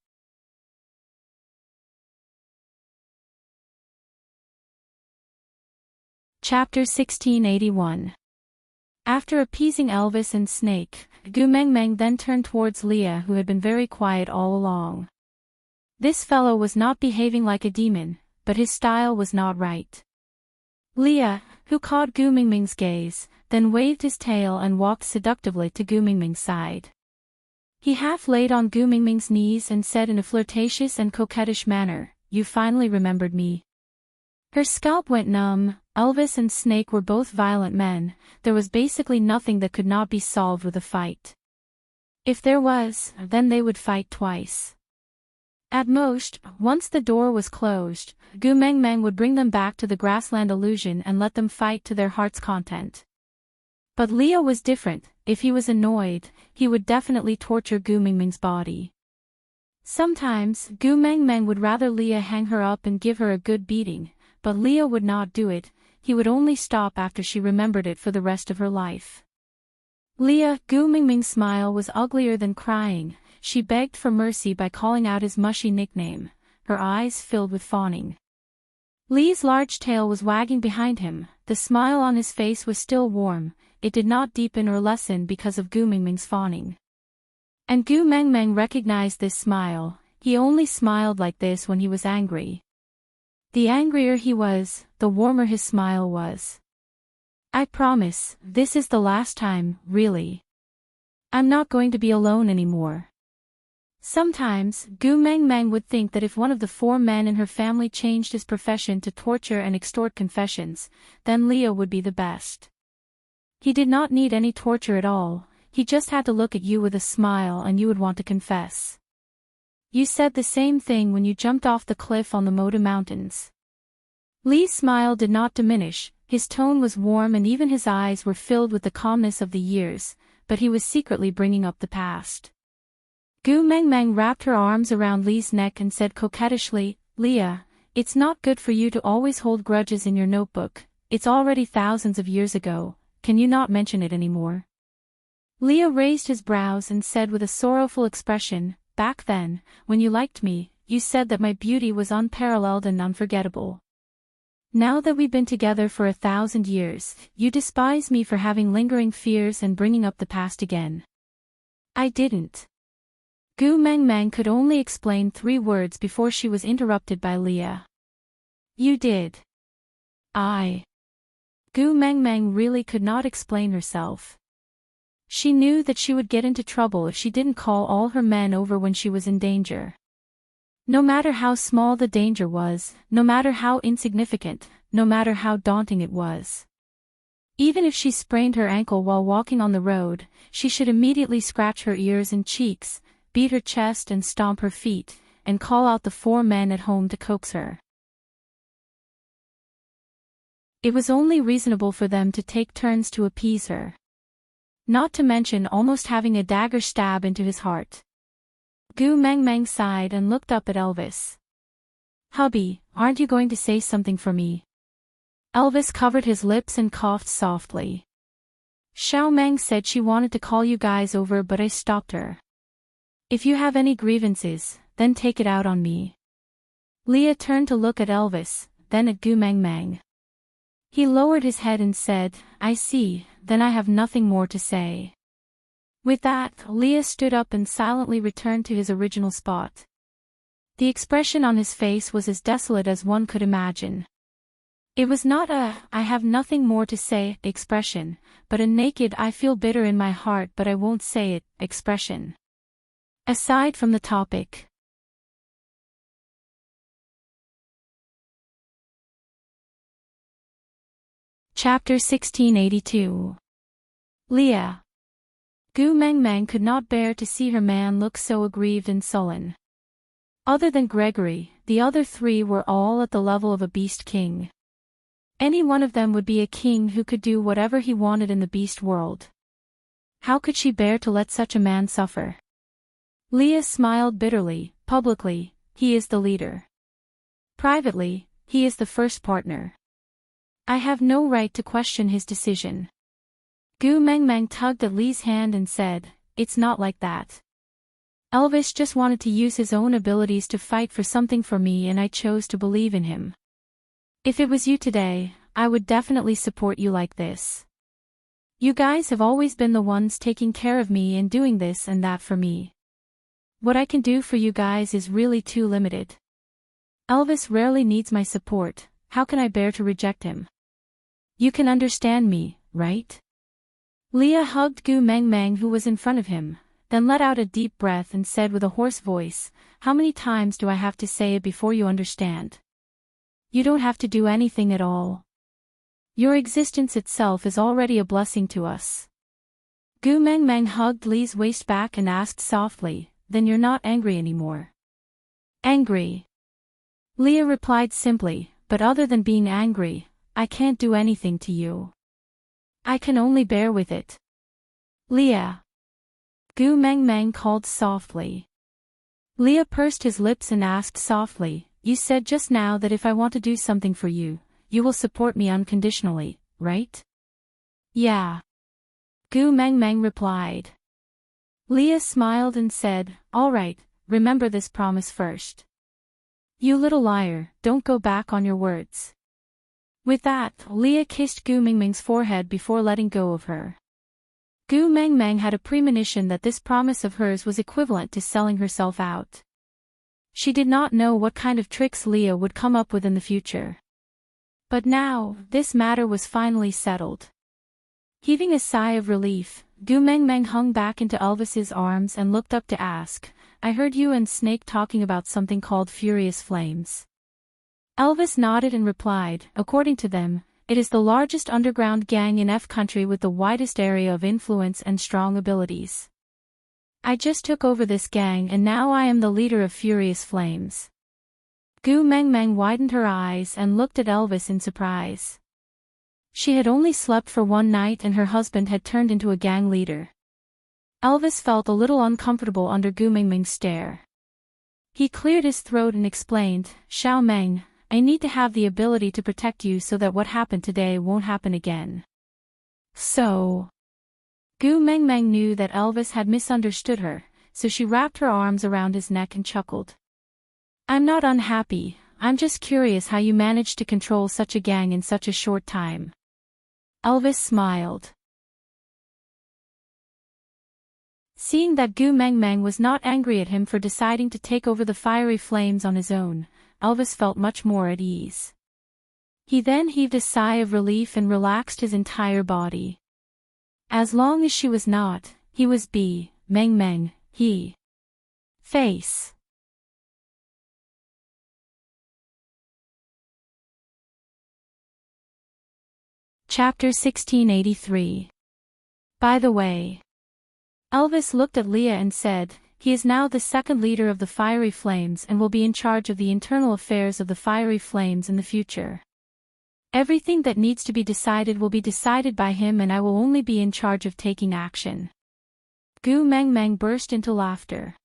Chapter 1681. After appeasing Elvis and Snake, Gu Mengmeng then turned towards Leah, who had been very quiet all along. This fellow was not behaving like a demon, but his style was not right. Leah, who caught Gu Mingming's gaze, then waved his tail and walked seductively to Gu Mingming's side. He half laid on Gu Mingming's knees and said in a flirtatious and coquettish manner, "You finally remembered me." Her scalp went numb. Elvis and Snake were both violent men, there was basically nothing that could not be solved with a fight. If there was, then they would fight twice. At most, once the door was closed, Gu Mengmeng would bring them back to the grassland illusion and let them fight to their heart's content. But Leo was different. If he was annoyed, he would definitely torture Gu Mingming's body. Sometimes, Gu Mengmeng would rather Leah hang her up and give her a good beating, but Leah would not do it. He would only stop after she remembered it for the rest of her life. Leah, Gu Mingming's smile was uglier than crying. She begged for mercy by calling out his mushy nickname, her eyes filled with fawning. Lee's large tail was wagging behind him, the smile on his face was still warm, it did not deepen or lessen because of Gu Mingming's fawning. And Gu Mengmeng recognized this smile, he only smiled like this when he was angry. The angrier he was, the warmer his smile was. I promise, this is the last time, really. I'm not going to be alone anymore. Sometimes, Gu Mengmeng would think that if one of the 4 men in her family changed his profession to torture and extort confessions, then Leo would be the best. He did not need any torture at all, he just had to look at you with a smile and you would want to confess. You said the same thing when you jumped off the cliff on the Moda Mountains. Lee's smile did not diminish, His tone was warm and even his eyes were filled with the calmness of the years, but he was secretly bringing up the past. Gu Mengmeng wrapped her arms around Lee's neck and said coquettishly, "Leah, it's not good for you to always hold grudges in your notebook. It's already thousands of years ago, can you not mention it anymore?" Leah raised his brows and said with a sorrowful expression, "Back then, when you liked me, you said that my beauty was unparalleled and unforgettable. Now that we've been together for 1,000 years, you despise me for having lingering fears and bringing up the past again." "I didn't." Gu Mengmeng could only explain 3 words before she was interrupted by Leah. "You did." Gu Mengmeng really could not explain herself. She knew that she would get into trouble if she didn't call all her men over when she was in danger. No matter how small the danger was, no matter how insignificant, no matter how daunting it was. Even if she sprained her ankle while walking on the road, she should immediately scratch her ears and cheeks, beat her chest and stomp her feet, and call out the 4 men at home to coax her. It was only reasonable for them to take turns to appease her. Not to mention almost having a dagger stab into his heart. Gu Mengmeng sighed and looked up at Elvis. "Hubby, aren't you going to say something for me?" Elvis covered his lips and coughed softly. "Xiao Meng said she wanted to call you guys over but I stopped her. If you have any grievances, then take it out on me." Leah turned to look at Elvis, then at Gu Mengmeng. He lowered his head and said, "I see, then I have nothing more to say." With that, Leah stood up and silently returned to his original spot. The expression on his face was as desolate as one could imagine. It was not a "I have nothing more to say" expression, but a naked "I feel bitter in my heart but I won't say it" expression. Aside from the topic. Chapter 1682. Leah. Gu Mengmeng could not bear to see her man look so aggrieved and sullen. Other than Gregory, the other 3 were all at the level of a beast king. Any one of them would be a king who could do whatever he wanted in the beast world. How could she bear to let such a man suffer? Leah smiled bitterly. Publicly, he is the leader. Privately, he is the first partner. I have no right to question his decision. Gu Mengmeng tugged at Lee's hand and said, "It's not like that. Elvis just wanted to use his own abilities to fight for something for me and I chose to believe in him. If it was you today, I would definitely support you like this. You guys have always been the ones taking care of me and doing this and that for me. What I can do for you guys is really too limited. Elvis rarely needs my support, how can I bear to reject him? You can understand me, right?" Leah hugged Gu Mengmeng who was in front of him, then let out a deep breath and said with a hoarse voice, "How many times do I have to say it before you understand? You don't have to do anything at all. Your existence itself is already a blessing to us." Gu Mengmeng hugged Lee's waist back and asked softly, "Then you're not angry anymore?" "Angry?" Leah replied simply, "But other than being angry, I can't do anything to you. I can only bear with it." "Leah." Gu Mengmeng called softly. Leah pursed his lips and asked softly, "You said just now that if I want to do something for you, you will support me unconditionally, right?" "Yeah." Gu Mengmeng replied. Leah smiled and said, "All right, remember this promise first. You little liar, don't go back on your words." With that, Leah kissed Gu Mengmeng's forehead before letting go of her. Gu Mengmeng had a premonition that this promise of hers was equivalent to selling herself out. She did not know what kind of tricks Leah would come up with in the future. But now, this matter was finally settled. Heaving a sigh of relief, Gu Mengmeng hung back into Elvis's arms and looked up to ask, "I heard you and Snake talking about something called Furious Flames." Elvis nodded and replied, "According to them, it is the largest underground gang in F country with the widest area of influence and strong abilities. I just took over this gang and now I am the leader of Furious Flames." Gu Mengmeng widened her eyes and looked at Elvis in surprise. She had only slept for one night and her husband had turned into a gang leader. Elvis felt a little uncomfortable under Gu Mingming's stare. He cleared his throat and explained, Xiao Meng, I need to have the ability to protect you so that what happened today won't happen again. So... Gu Mengmeng knew that Elvis had misunderstood her, so she wrapped her arms around his neck and chuckled. I'm not unhappy, I'm just curious how you managed to control such a gang in such a short time. Elvis smiled. Seeing that Gu Mengmeng was not angry at him for deciding to take over the fiery flames on his own, Elvis felt much more at ease. He then heaved a sigh of relief and relaxed his entire body. As long as she was not, he was B, Mengmeng, he. Face. Chapter 1683. By the way. Elvis looked at Leah and said, he is now the second leader of the Fiery Flames and will be in charge of the internal affairs of the Fiery Flames in the future. Everything that needs to be decided will be decided by him and I will only be in charge of taking action. Gu Mengmeng burst into laughter.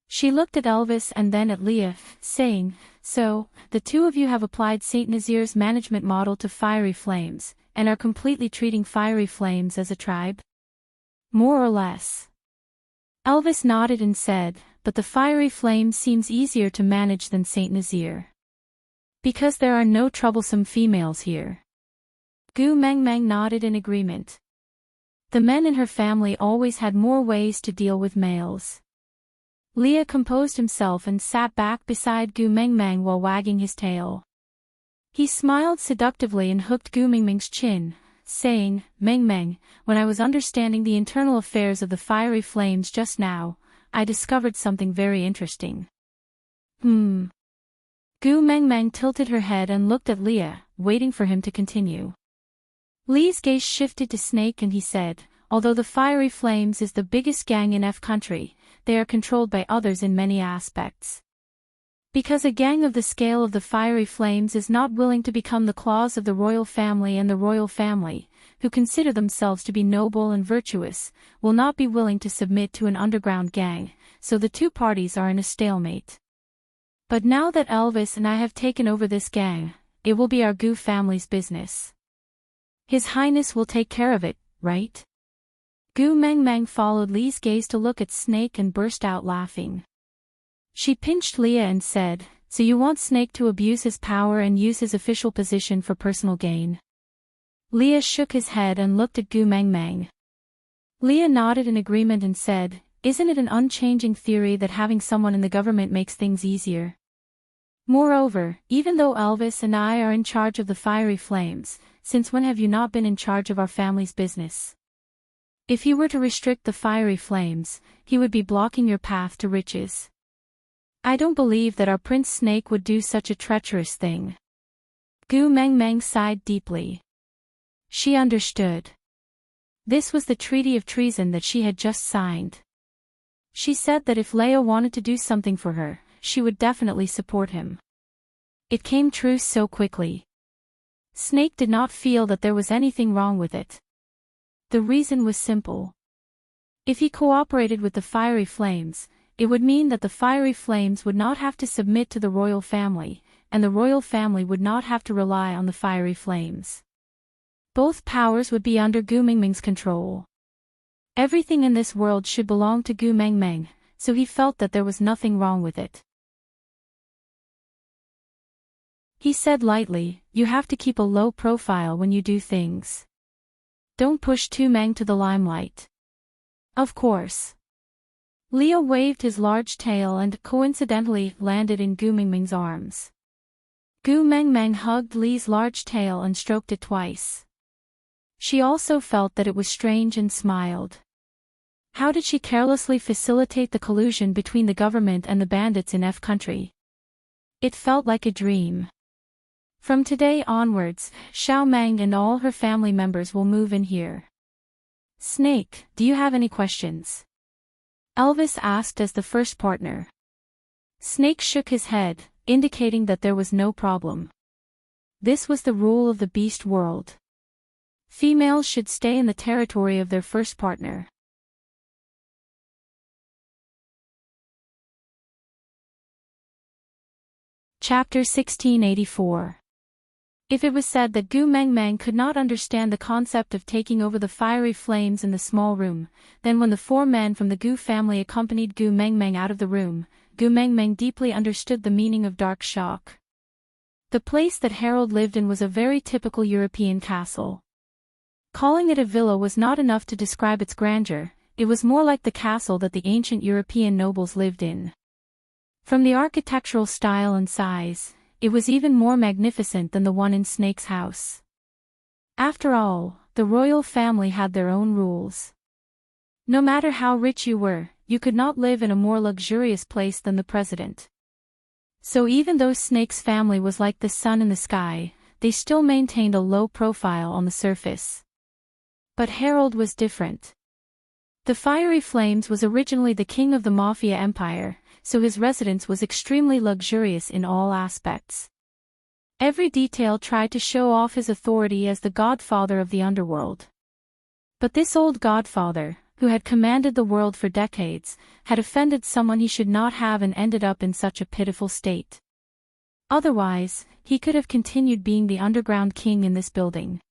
She looked at Elvis and then at Leah, saying, so, the two of you have applied Saint Nazir's management model to Fiery Flames, and are completely treating Fiery Flames as a tribe? More or less. Elvis nodded and said, but the Fiery Flame seems easier to manage than Saint Nazir. Because there are no troublesome females here. Gu Mengmeng nodded in agreement. The men in her family always had more ways to deal with males. Leah composed himself and sat back beside Gu Mengmeng while wagging his tail. He smiled seductively and hooked Gu Mengmeng's chin, saying, Mengmeng, when I was understanding the internal affairs of the Fiery Flames just now, I discovered something very interesting. Gu Mengmeng tilted her head and looked at Leah, waiting for him to continue. Lee's gaze shifted to Snake and he said, although the Fiery Flames is the biggest gang in F country, they are controlled by others in many aspects. Because a gang of the scale of the Fiery Flames is not willing to become the claws of the royal family and the royal family, who consider themselves to be noble and virtuous, will not be willing to submit to an underground gang, so the two parties are in a stalemate. But now that Elvis and I have taken over this gang, it will be our Gu family's business. His Highness will take care of it, right? Gu Mengmeng followed Lee's gaze to look at Snake and burst out laughing. She pinched Leah and said, so you want Snake to abuse his power and use his official position for personal gain? Leah shook his head and looked at Gu Mengmeng. Leah nodded in agreement and said, isn't it an unchanging theory that having someone in the government makes things easier? Moreover, even though Elvis and I are in charge of the Fiery Flames, since when have you not been in charge of our family's business? If he were to restrict the Fiery Flames, he would be blocking your path to riches. I don't believe that our Prince Snake would do such a treacherous thing. Gu Mengmeng sighed deeply. She understood. This was the treaty of treason that she had just signed. She said that if Leia wanted to do something for her, she would definitely support him. It came true so quickly. Snake did not feel that there was anything wrong with it. The reason was simple. If he cooperated with the Fiery Flames, it would mean that the Fiery Flames would not have to submit to the royal family, and the royal family would not have to rely on the Fiery Flames. Both powers would be under Gu Mengmeng's control. Everything in this world should belong to Gu Mengmeng, so he felt that there was nothing wrong with it. He said lightly, you have to keep a low profile when you do things. Don't push Tu Meng to the limelight. Of course. Leo waved his large tail and coincidentally landed in Gu Mengmeng's arms. Gu Mengmeng hugged Lee's large tail and stroked it twice. She also felt that it was strange and smiled. How did she carelessly facilitate the collusion between the government and the bandits in F country? It felt like a dream. From today onwards, Xiao Meng and all her family members will move in here. Snake, do you have any questions? Elvis asked as the first partner. Snake shook his head, indicating that there was no problem. This was the rule of the beast world. Females should stay in the territory of their first partner. Chapter 1684. If it was said that Gu Mengmeng could not understand the concept of taking over the fiery flames in the small room, then when the four men from the Gu family accompanied Gu Mengmeng out of the room, Gu Mengmeng deeply understood the meaning of dark shock. The place that Harold lived in was a very typical European castle. Calling it a villa was not enough to describe its grandeur, it was more like the castle that the ancient European nobles lived in. From the architectural style and size, it was even more magnificent than the one in Snake's house. After all, the royal family had their own rules. No matter how rich you were, you could not live in a more luxurious place than the president. So even though Snake's family was like the sun in the sky, they still maintained a low profile on the surface. But Harold was different. The Fiery Flames was originally the king of the Mafia Empire, so his residence was extremely luxurious in all aspects. Every detail tried to show off his authority as the godfather of the underworld. But this old godfather, who had commanded the world for decades, had offended someone he should not have and ended up in such a pitiful state. Otherwise, he could have continued being the underground king in this building.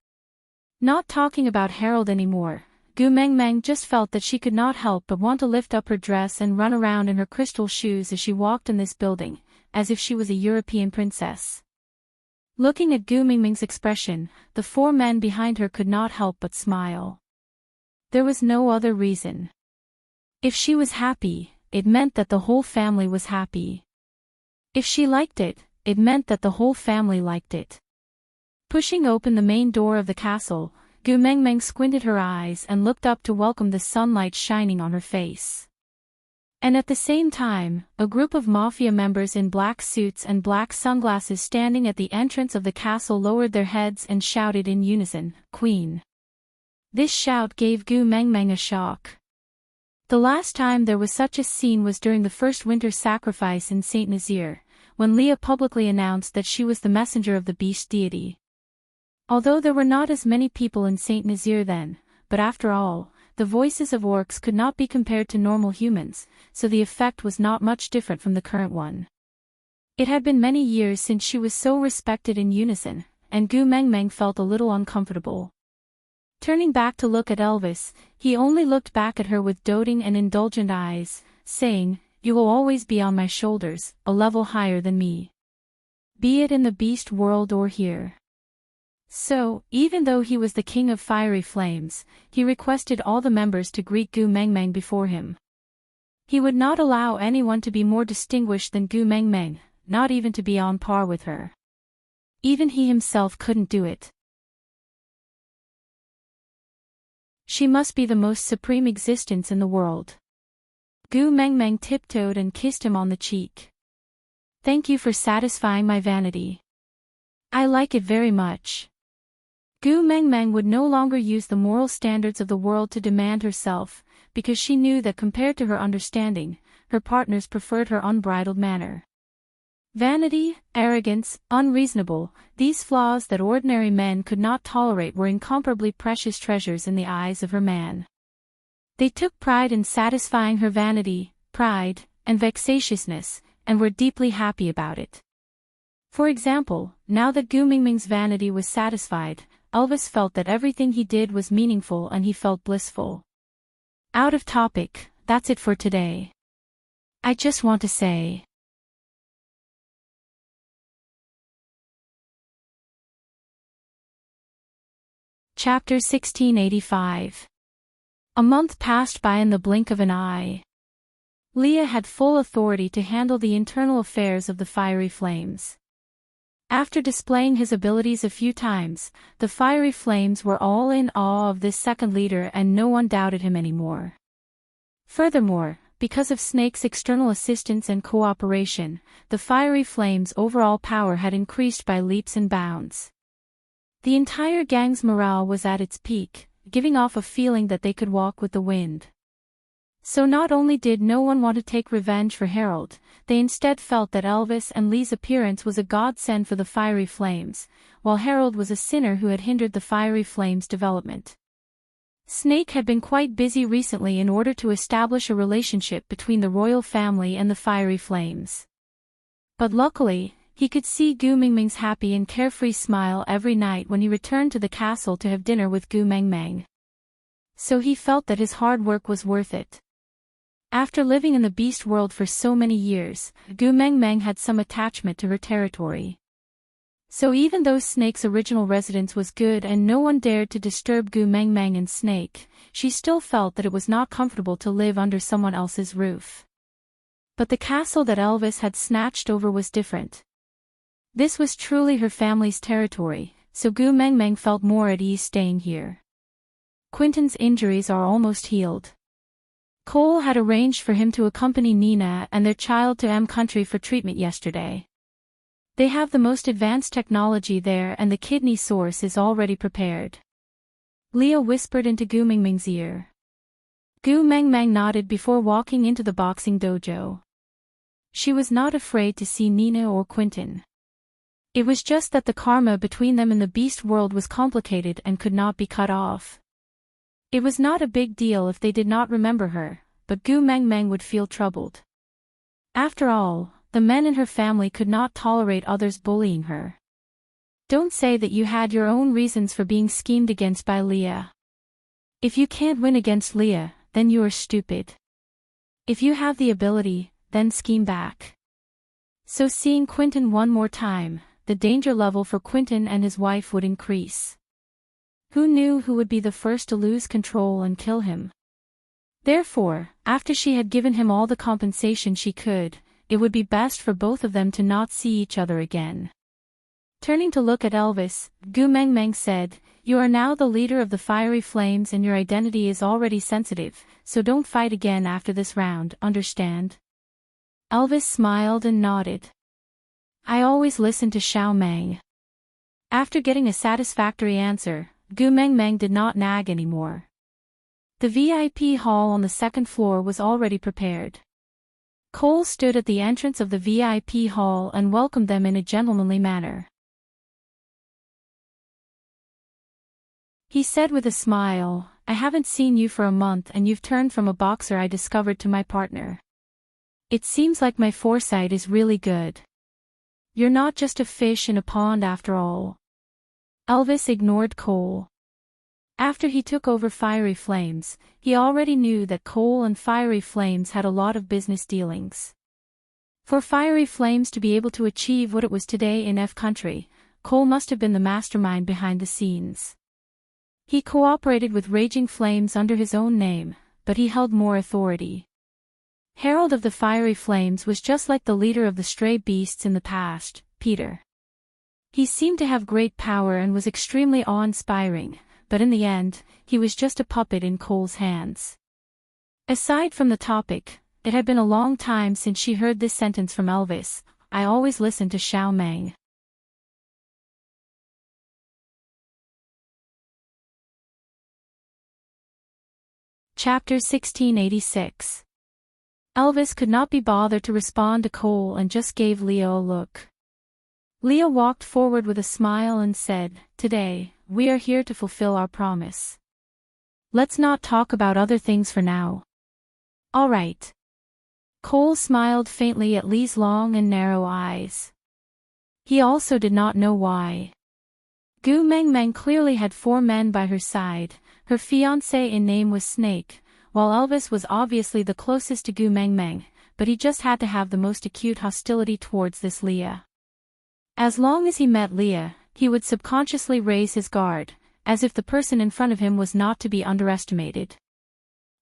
Not talking about Harold anymore, Gu Mengmeng just felt that she could not help but want to lift up her dress and run around in her crystal shoes as she walked in this building, as if she was a European princess. Looking at Gu Mengmeng's expression, the four men behind her could not help but smile. There was no other reason. If she was happy, it meant that the whole family was happy. If she liked it, it meant that the whole family liked it. Pushing open the main door of the castle, Gu Mengmeng squinted her eyes and looked up to welcome the sunlight shining on her face. And at the same time, a group of mafia members in black suits and black sunglasses standing at the entrance of the castle lowered their heads and shouted in unison, "Queen." This shout gave Gu Mengmeng a shock. The last time there was such a scene was during the first winter sacrifice in Saint Nazaire, when Leah publicly announced that she was the messenger of the beast deity. Although there were not as many people in Saint Nazaire then, but after all, the voices of orcs could not be compared to normal humans, so the effect was not much different from the current one. It had been many years since she was so respected in unison, and Gu Mengmeng felt a little uncomfortable. Turning back to look at Elvis, he only looked back at her with doting and indulgent eyes, saying, "You will always be on my shoulders, a level higher than me. Be it in the beast world or here." So, even though he was the king of fiery flames, he requested all the members to greet Gu Mengmeng before him. He would not allow anyone to be more distinguished than Gu Mengmeng, not even to be on par with her. Even he himself couldn't do it. She must be the most supreme existence in the world. Gu Mengmeng tiptoed and kissed him on the cheek. "Thank you for satisfying my vanity. I like it very much." Gu Mengmeng would no longer use the moral standards of the world to demand herself, because she knew that compared to her understanding, her partners preferred her unbridled manner. Vanity, arrogance, unreasonable, these flaws that ordinary men could not tolerate were incomparably precious treasures in the eyes of her man. They took pride in satisfying her vanity, pride, and vexatiousness, and were deeply happy about it. For example, now that Gu Mengmeng's vanity was satisfied, Elvis felt that everything he did was meaningful and he felt blissful. Out of topic, that's it for today. I just want to say. Chapter 1685. A month passed by in the blink of an eye. Leah had full authority to handle the internal affairs of the Fiery Flames. After displaying his abilities a few times, the Fiery Flames were all in awe of this second leader and no one doubted him anymore. Furthermore, because of Snake's external assistance and cooperation, the Fiery Flames' overall power had increased by leaps and bounds. The entire gang's morale was at its peak, giving off a feeling that they could walk with the wind. So not only did no one want to take revenge for Harold, they instead felt that Elvis and Lee's appearance was a godsend for the fiery flames, while Harold was a sinner who had hindered the fiery flames' development. Snake had been quite busy recently in order to establish a relationship between the royal family and the fiery flames. But luckily, he could see Gu Mingming's happy and carefree smile every night when he returned to the castle to have dinner with Gu Mengmeng. So he felt that his hard work was worth it. After living in the beast world for so many years, Gu Mengmeng had some attachment to her territory. So even though Snake's original residence was good and no one dared to disturb Gu Mengmeng and Snake, she still felt that it was not comfortable to live under someone else's roof. But the castle that Elvis had snatched over was different. This was truly her family's territory, so Gu Mengmeng felt more at ease staying here. Quentin's injuries are almost healed. Cole had arranged for him to accompany Nina and their child to M Country for treatment yesterday. They have the most advanced technology there and the kidney source is already prepared. Leah whispered into Gu Mingming's ear. Gu Mengmeng nodded before walking into the boxing dojo. She was not afraid to see Nina or Quentin. It was just that the karma between them in the beast world was complicated and could not be cut off. It was not a big deal if they did not remember her, but Gu Mengmeng would feel troubled. After all, the men in her family could not tolerate others bullying her. Don't say that you had your own reasons for being schemed against by Leah. If you can't win against Leah, then you are stupid. If you have the ability, then scheme back. So seeing Quentin one more time, the danger level for Quentin and his wife would increase. Who knew who would be the first to lose control and kill him? Therefore, after she had given him all the compensation she could, it would be best for both of them to not see each other again. Turning to look at Elvis, Gu Mengmeng said, "You are now the leader of the fiery flames and your identity is already sensitive, so don't fight again after this round, understand?" Elvis smiled and nodded. "I always listen to Xiao Meng." After getting a satisfactory answer, Gu Mengmeng did not nag anymore. The VIP hall on the second floor was already prepared. Cole stood at the entrance of the VIP hall and welcomed them in a gentlemanly manner. He said with a smile, "I haven't seen you for a month and you've turned from a boxer I discovered to my partner. It seems like my foresight is really good. You're not just a fish in a pond after all." Elvis ignored Cole. After he took over Fiery Flames, he already knew that Cole and Fiery Flames had a lot of business dealings. For Fiery Flames to be able to achieve what it was today in F Country, Cole must have been the mastermind behind the scenes. He cooperated with Raging Flames under his own name, but he held more authority. Herald of the Fiery Flames was just like the leader of the stray beasts in the past, Peter. He seemed to have great power and was extremely awe-inspiring, but in the end, he was just a puppet in Cole's hands. Aside from the topic, it had been a long time since she heard this sentence from Elvis, "I always listen to Xiao Meng." Chapter 1686. Elvis could not be bothered to respond to Cole and just gave Leah a look. Leah walked forward with a smile and said, "Today, we are here to fulfill our promise. Let's not talk about other things for now." "All right." Cole smiled faintly at Lee's long and narrow eyes. He also did not know why. Gu Mengmeng clearly had 4 men by her side, her fiancé in name was Snake, while Elvis was obviously the closest to Gu Mengmeng, but he just had to have the most acute hostility towards this Leah. As long as he met Leah, he would subconsciously raise his guard, as if the person in front of him was not to be underestimated.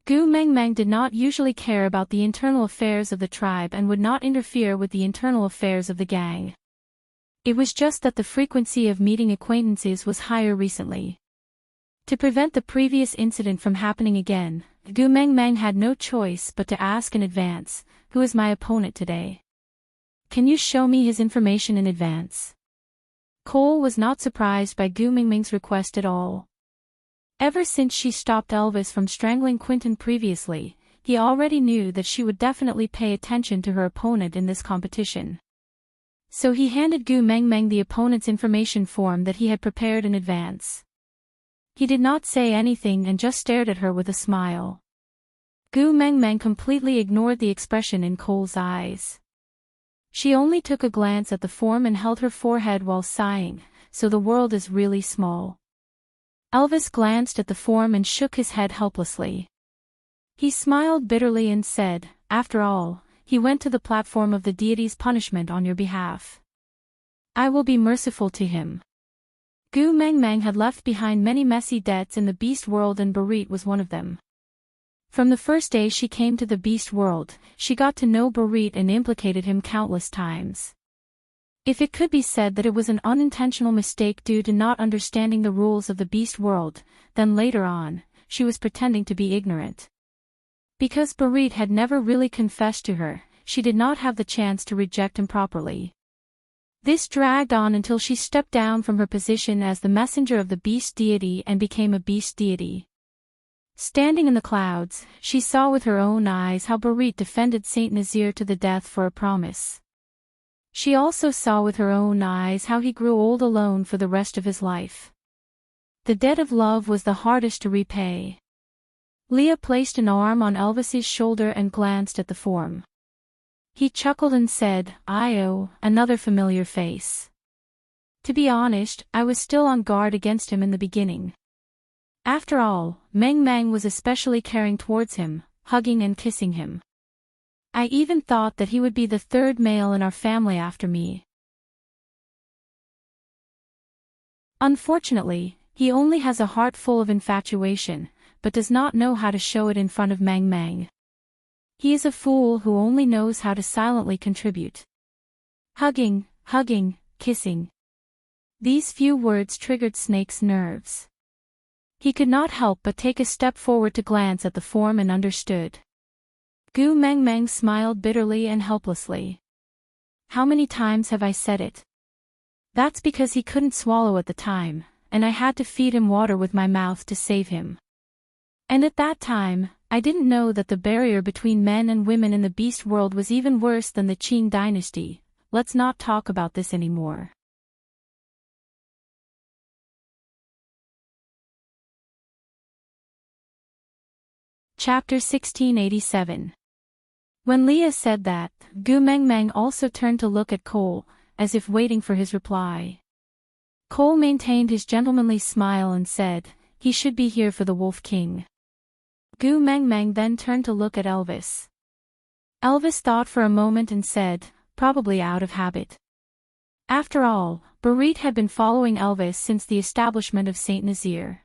Gu Mengmeng did not usually care about the internal affairs of the tribe and would not interfere with the internal affairs of the gang. It was just that the frequency of meeting acquaintances was higher recently. To prevent the previous incident from happening again, Gu Mengmeng had no choice but to ask in advance, "Who is my opponent today? Can you show me his information in advance?" Cole was not surprised by Gu Mengmeng's request at all. Ever since she stopped Elvis from strangling Quentin previously, he already knew that she would definitely pay attention to her opponent in this competition. So he handed Gu Mengmeng the opponent's information form that he had prepared in advance. He did not say anything and just stared at her with a smile. Gu Mengmeng completely ignored the expression in Cole's eyes. She only took a glance at the form and held her forehead while sighing, so the world is really small. Elvis glanced at the form and shook his head helplessly. He smiled bitterly and said, "After all, he went to the platform of the deity's punishment on your behalf. I will be merciful to him." Gu Mengmeng had left behind many messy debts in the beast world, and Barit was one of them. From the first day she came to the beast world, she got to know Barit and implicated him countless times. If it could be said that it was an unintentional mistake due to not understanding the rules of the beast world, then later on, she was pretending to be ignorant. Because Barit had never really confessed to her, she did not have the chance to reject him properly. This dragged on until she stepped down from her position as the messenger of the beast deity and became a beast deity. Standing in the clouds, she saw with her own eyes how Barit defended Saint Nazir to the death for a promise. She also saw with her own eyes how he grew old alone for the rest of his life. The debt of love was the hardest to repay. Leah placed an arm on Elvis's shoulder and glanced at the form. He chuckled and said, "Oh, another familiar face." To be honest, I was still on guard against him in the beginning. After all, Meng Meng was especially caring towards him, hugging and kissing him. I even thought that he would be the third male in our family after me. Unfortunately, he only has a heart full of infatuation, but does not know how to show it in front of Meng Meng. He is a fool who only knows how to silently contribute. Hugging, kissing. These few words triggered Snake's nerves. He could not help but take a step forward to glance at the form and understood. Gu Mengmeng smiled bitterly and helplessly. "How many times have I said it? That's because he couldn't swallow at the time, and I had to feed him water with my mouth to save him. And at that time, I didn't know that the barrier between men and women in the beast world was even worse than the Qing dynasty. Let's not talk about this anymore." Chapter 1687. When Leah said that, Gu Mengmeng also turned to look at Cole, as if waiting for his reply. Cole maintained his gentlemanly smile and said, "He should be here for the Wolf King." Gu Mengmeng then turned to look at Elvis. Elvis thought for a moment and said, "Probably out of habit." After all, Barit had been following Elvis since the establishment of Saint Nazir.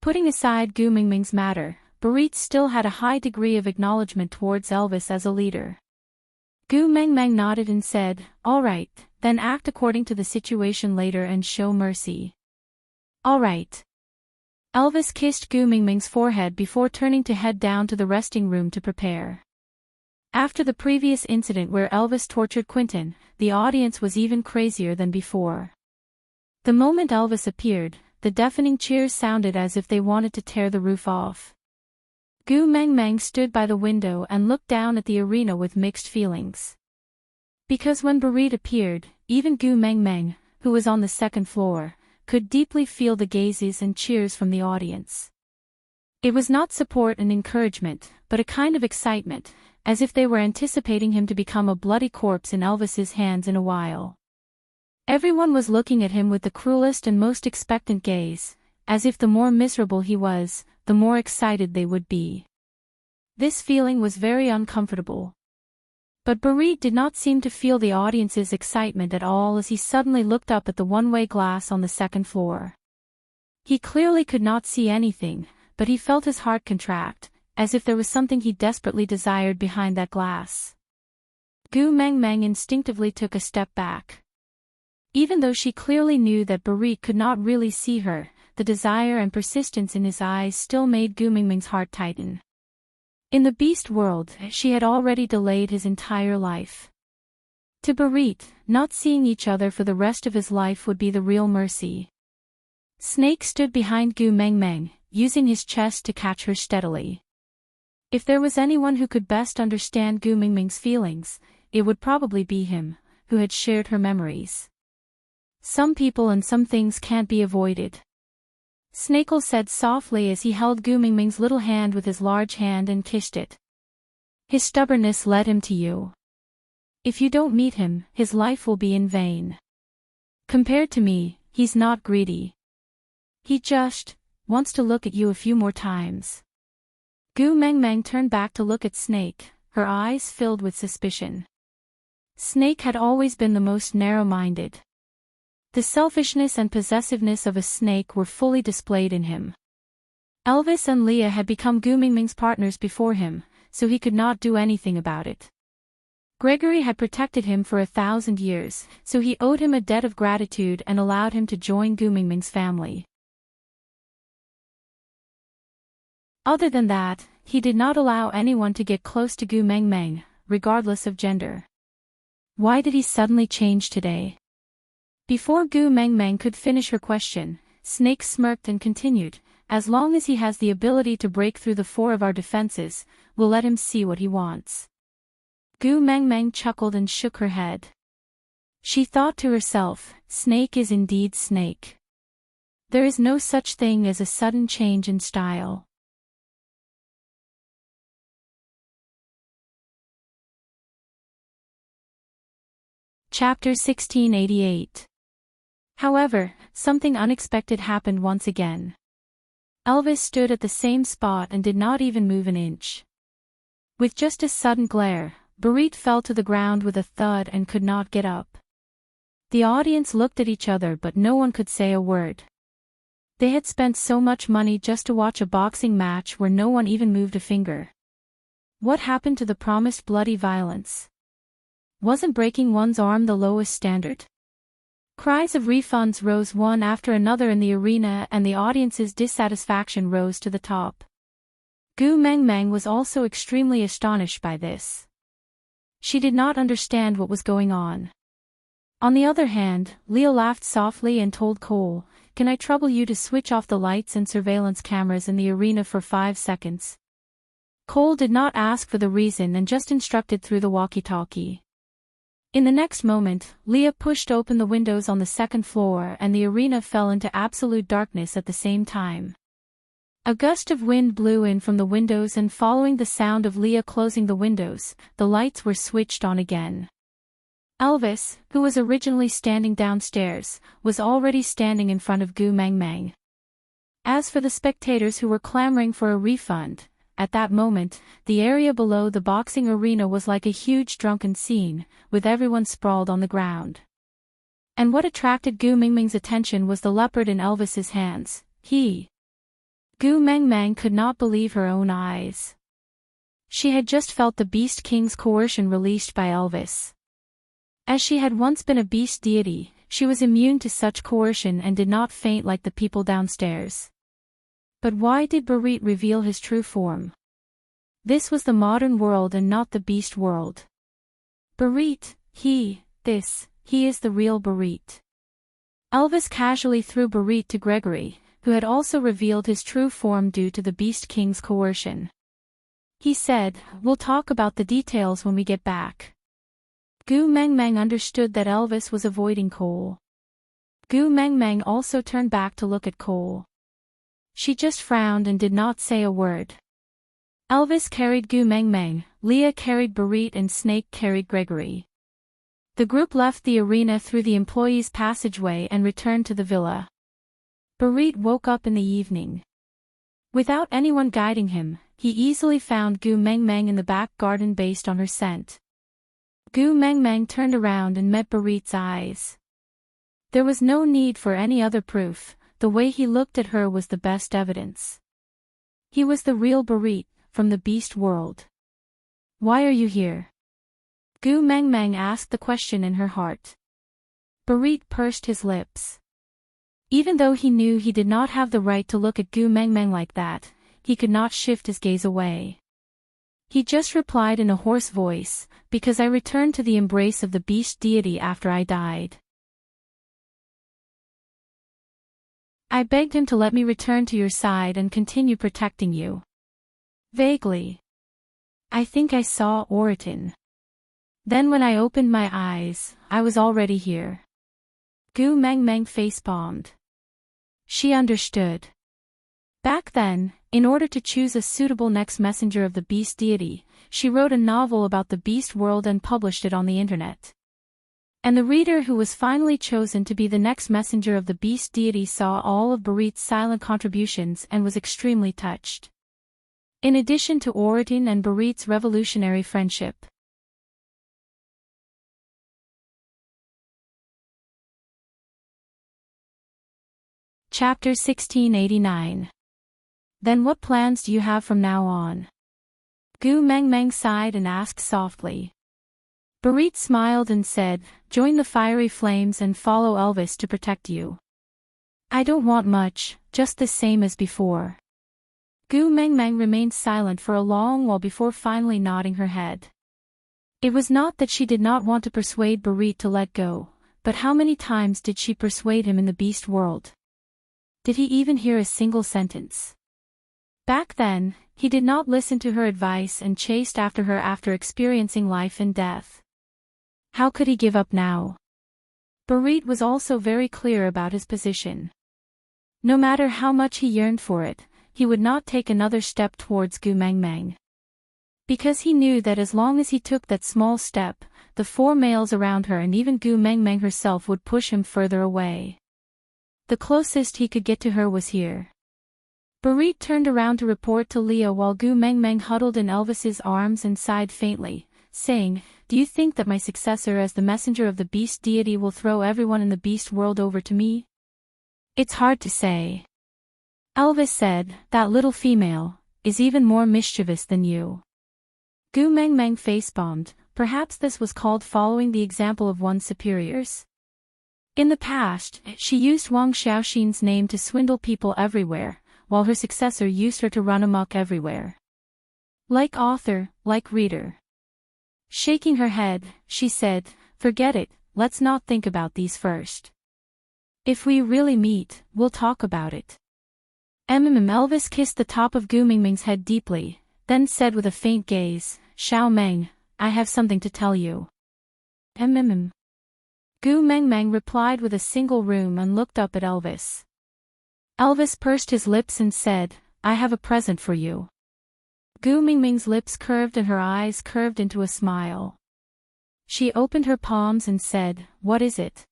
Putting aside Gu Mengmeng's matter, Barit still had a high degree of acknowledgement towards Elvis as a leader. Gu Mengmeng nodded and said, "All right, then act according to the situation later and show mercy." "All right." Elvis kissed Gu Mengmeng's forehead before turning to head down to the resting room to prepare. After the previous incident where Elvis tortured Quentin, the audience was even crazier than before. The moment Elvis appeared, the deafening cheers sounded as if they wanted to tear the roof off. Gu Mengmeng stood by the window and looked down at the arena with mixed feelings. Because when Barit appeared, even Gu Mengmeng, who was on the second floor, could deeply feel the gazes and cheers from the audience. It was not support and encouragement, but a kind of excitement, as if they were anticipating him to become a bloody corpse in Elvis's hands in a while. Everyone was looking at him with the cruelest and most expectant gaze, as if the more miserable he was, the more excited they would be. This feeling was very uncomfortable. But Barit did not seem to feel the audience's excitement at all as he suddenly looked up at the one-way glass on the second floor. He clearly could not see anything, but he felt his heart contract, as if there was something he desperately desired behind that glass. Gu Mengmeng instinctively took a step back. Even though she clearly knew that Barit could not really see her, the desire and persistence in his eyes still made Gu Mengmeng's heart tighten. In the beast world, she had already delayed his entire life. To Barit, not seeing each other for the rest of his life would be the real mercy. Snake stood behind Gu Mengmeng, using his chest to catch her steadily. If there was anyone who could best understand Gu Mingming's feelings, it would probably be him, who had shared her memories. Some people and some things can't be avoided. Snakel said softly as he held Gu Mingming's little hand with his large hand and kissed it. His stubbornness led him to you. If you don't meet him, his life will be in vain. Compared to me, he's not greedy. He just wants to look at you a few more times. Gu Mengmeng turned back to look at Snake, her eyes filled with suspicion. Snake had always been the most narrow-minded. The selfishness and possessiveness of a snake were fully displayed in him. Elvis and Leah had become Gu Mingming's partners before him, so he could not do anything about it. Gregory had protected him for 1,000 years, so he owed him a debt of gratitude and allowed him to join Gu Mingming's family. Other than that, he did not allow anyone to get close to Gu Mengmeng, regardless of gender. Why did he suddenly change today? Before Gu Mengmeng could finish her question, Snake smirked and continued, as long as he has the ability to break through the 4 of our defenses, we'll let him see what he wants. Gu Mengmeng chuckled and shook her head. She thought to herself, Snake is indeed Snake. There is no such thing as a sudden change in style. Chapter 1688. However, something unexpected happened once again. Elvis stood at the same spot and did not even move an inch. With just a sudden glare, Barit fell to the ground with a thud and could not get up. The audience looked at each other but no one could say a word. They had spent so much money just to watch a boxing match where no one even moved a finger. What happened to the promised bloody violence? Wasn't breaking one's arm the lowest standard? Cries of refunds rose one after another in the arena and the audience's dissatisfaction rose to the top. Gu Mengmeng was also extremely astonished by this. She did not understand what was going on. On the other hand, Leo laughed softly and told Cole, "Can I trouble you to switch off the lights and surveillance cameras in the arena for 5 seconds?" Cole did not ask for the reason and just instructed through the walkie-talkie. In the next moment, Leah pushed open the windows on the 2nd floor and the arena fell into absolute darkness at the same time. A gust of wind blew in from the windows and following the sound of Leah closing the windows, the lights were switched on again. Elvis, who was originally standing downstairs, was already standing in front of Gu Mengmeng. As for the spectators who were clamoring for a refund, at that moment, the area below the boxing arena was like a huge drunken scene, with everyone sprawled on the ground. And what attracted Gu Mingming's attention was the leopard in Elvis's hands. Gu Mengmeng could not believe her own eyes. She had just felt the Beast King's coercion released by Elvis. As she had once been a beast deity, she was immune to such coercion and did not faint like the people downstairs. But why did Barit reveal his true form? This was the modern world and not the beast world. Barit, he is the real Barit. Elvis casually threw Barit to Gregory, who had also revealed his true form due to the Beast King's coercion. He said, "We'll talk about the details when we get back." Gu Mengmeng understood that Elvis was avoiding Cole. Gu Mengmeng also turned back to look at Cole. She just frowned and did not say a word. Elvis carried Gu Mengmeng, Leah carried Barit and Snake carried Gregory. The group left the arena through the employees' passageway and returned to the villa. Barit woke up in the evening. Without anyone guiding him, he easily found Gu Mengmeng in the back garden based on her scent. Gu Mengmeng turned around and met Barit's eyes. There was no need for any other proof. The way he looked at her was the best evidence. He was the real Barit, from the beast world. "Why are you here?" Gu Mengmeng asked the question in her heart. Barit pursed his lips. Even though he knew he did not have the right to look at Gu Mengmeng like that, he could not shift his gaze away. He just replied in a hoarse voice, "Because I returned to the embrace of the beast deity after I died. I begged him to let me return to your side and continue protecting you." Vaguely. I think I saw Oriton. Then when I opened my eyes, I was already here. Gu Meng Meng facepalmed. She understood. Back then, in order to choose a suitable next messenger of the beast deity, she wrote a novel about the beast world and published it on the internet. And the reader who was finally chosen to be the next messenger of the beast deity saw all of Barit's silent contributions and was extremely touched. In addition to Oriton and Barit's revolutionary friendship. Chapter 1689. Then what plans do you have from now on? Gu Meng Meng sighed and asked softly. Barit smiled and said, join the fiery flames and follow Elvis to protect you. I don't want much, just the same as before. Gu Meng Meng remained silent for a long while before finally nodding her head. It was not that she did not want to persuade Barit to let go, but how many times did she persuade him in the beast world? Did he even hear a single sentence? Back then, he did not listen to her advice and chased after her after experiencing life and death. How could he give up now? Barit was also very clear about his position. No matter how much he yearned for it, he would not take another step towards Gu Meng Meng. Because he knew that as long as he took that small step, the four males around her and even Gu Meng Meng herself would push him further away. The closest he could get to her was here. Barit turned around to report to Leah while Gu Meng Meng huddled in Elvis's arms and sighed faintly, saying, do you think that my successor as the messenger of the beast deity will throw everyone in the beast world over to me? It's hard to say. Elvis said, that little female is even more mischievous than you. Gu Meng Meng facepalmed. Perhaps this was called following the example of one's superiors. In the past, she used Wang Xiaoxin's name to swindle people everywhere, while her successor used her to run amok everywhere. Like author, like reader. Shaking her head, she said, forget it, let's not think about these first. If we really meet, we'll talk about it. Elvis kissed the top of Gu Meng Meng's head deeply, then said with a faint gaze, Xiao Meng, I have something to tell you. Gu Meng Meng replied with a single room and looked up at Elvis. Elvis pursed his lips and said, I have a present for you. Gu Meng Meng's lips curved and her eyes curved into a smile. She opened her palms and said, what is it?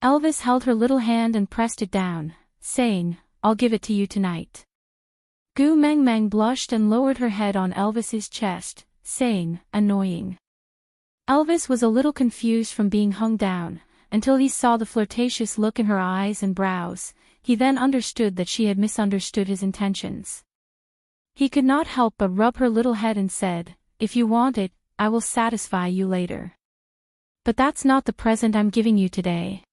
Elvis held her little hand and pressed it down, saying, I'll give it to you tonight. Gu Meng Meng blushed and lowered her head on Elvis's chest, saying, annoying. Elvis was a little confused from being hung down, until he saw the flirtatious look in her eyes and brows. He then understood that she had misunderstood his intentions. He could not help but rub her little head and said, if you want it, I will satisfy you later. But that's not the present I'm giving you today.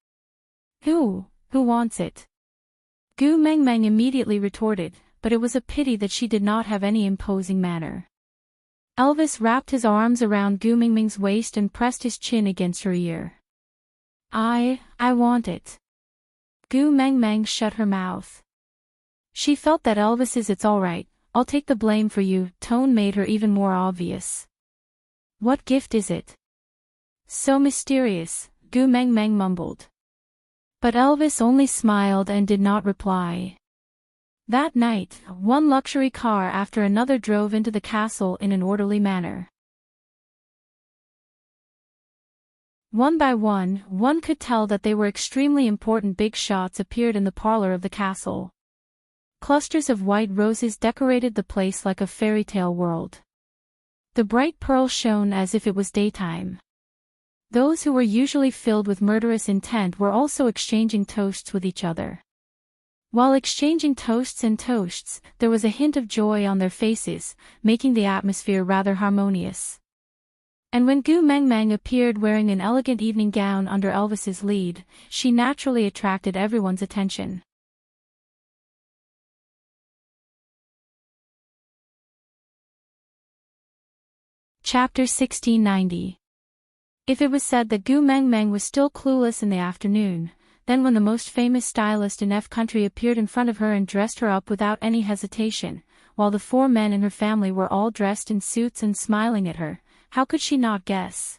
Who wants it? Gu Meng Meng immediately retorted, but it was a pity that she did not have any imposing manner. Elvis wrapped his arms around Gu Meng Meng's waist and pressed his chin against her ear. I want it. Gu Meng Meng shut her mouth. She felt that Elvis's it's alright, I'll take the blame for you tone made her even more obvious. What gift is it? So mysterious, Gu Meng Meng mumbled. But Elvis only smiled and did not reply. That night, one luxury car after another drove into the castle in an orderly manner. One by one could tell that they were extremely important. Big shots appeared in the parlor of the castle. Clusters of white roses decorated the place like a fairy tale world. The bright pearl shone as if it was daytime. Those who were usually filled with murderous intent were also exchanging toasts with each other. While exchanging toasts, there was a hint of joy on their faces, making the atmosphere rather harmonious. And when Gu Meng Meng appeared wearing an elegant evening gown under Elvis's lead, she naturally attracted everyone's attention. Chapter 1690. If it was said that Gu Meng Meng was still clueless in the afternoon, then when the most famous stylist in F country appeared in front of her and dressed her up without any hesitation, while the 4 men in her family were all dressed in suits and smiling at her. How could she not guess?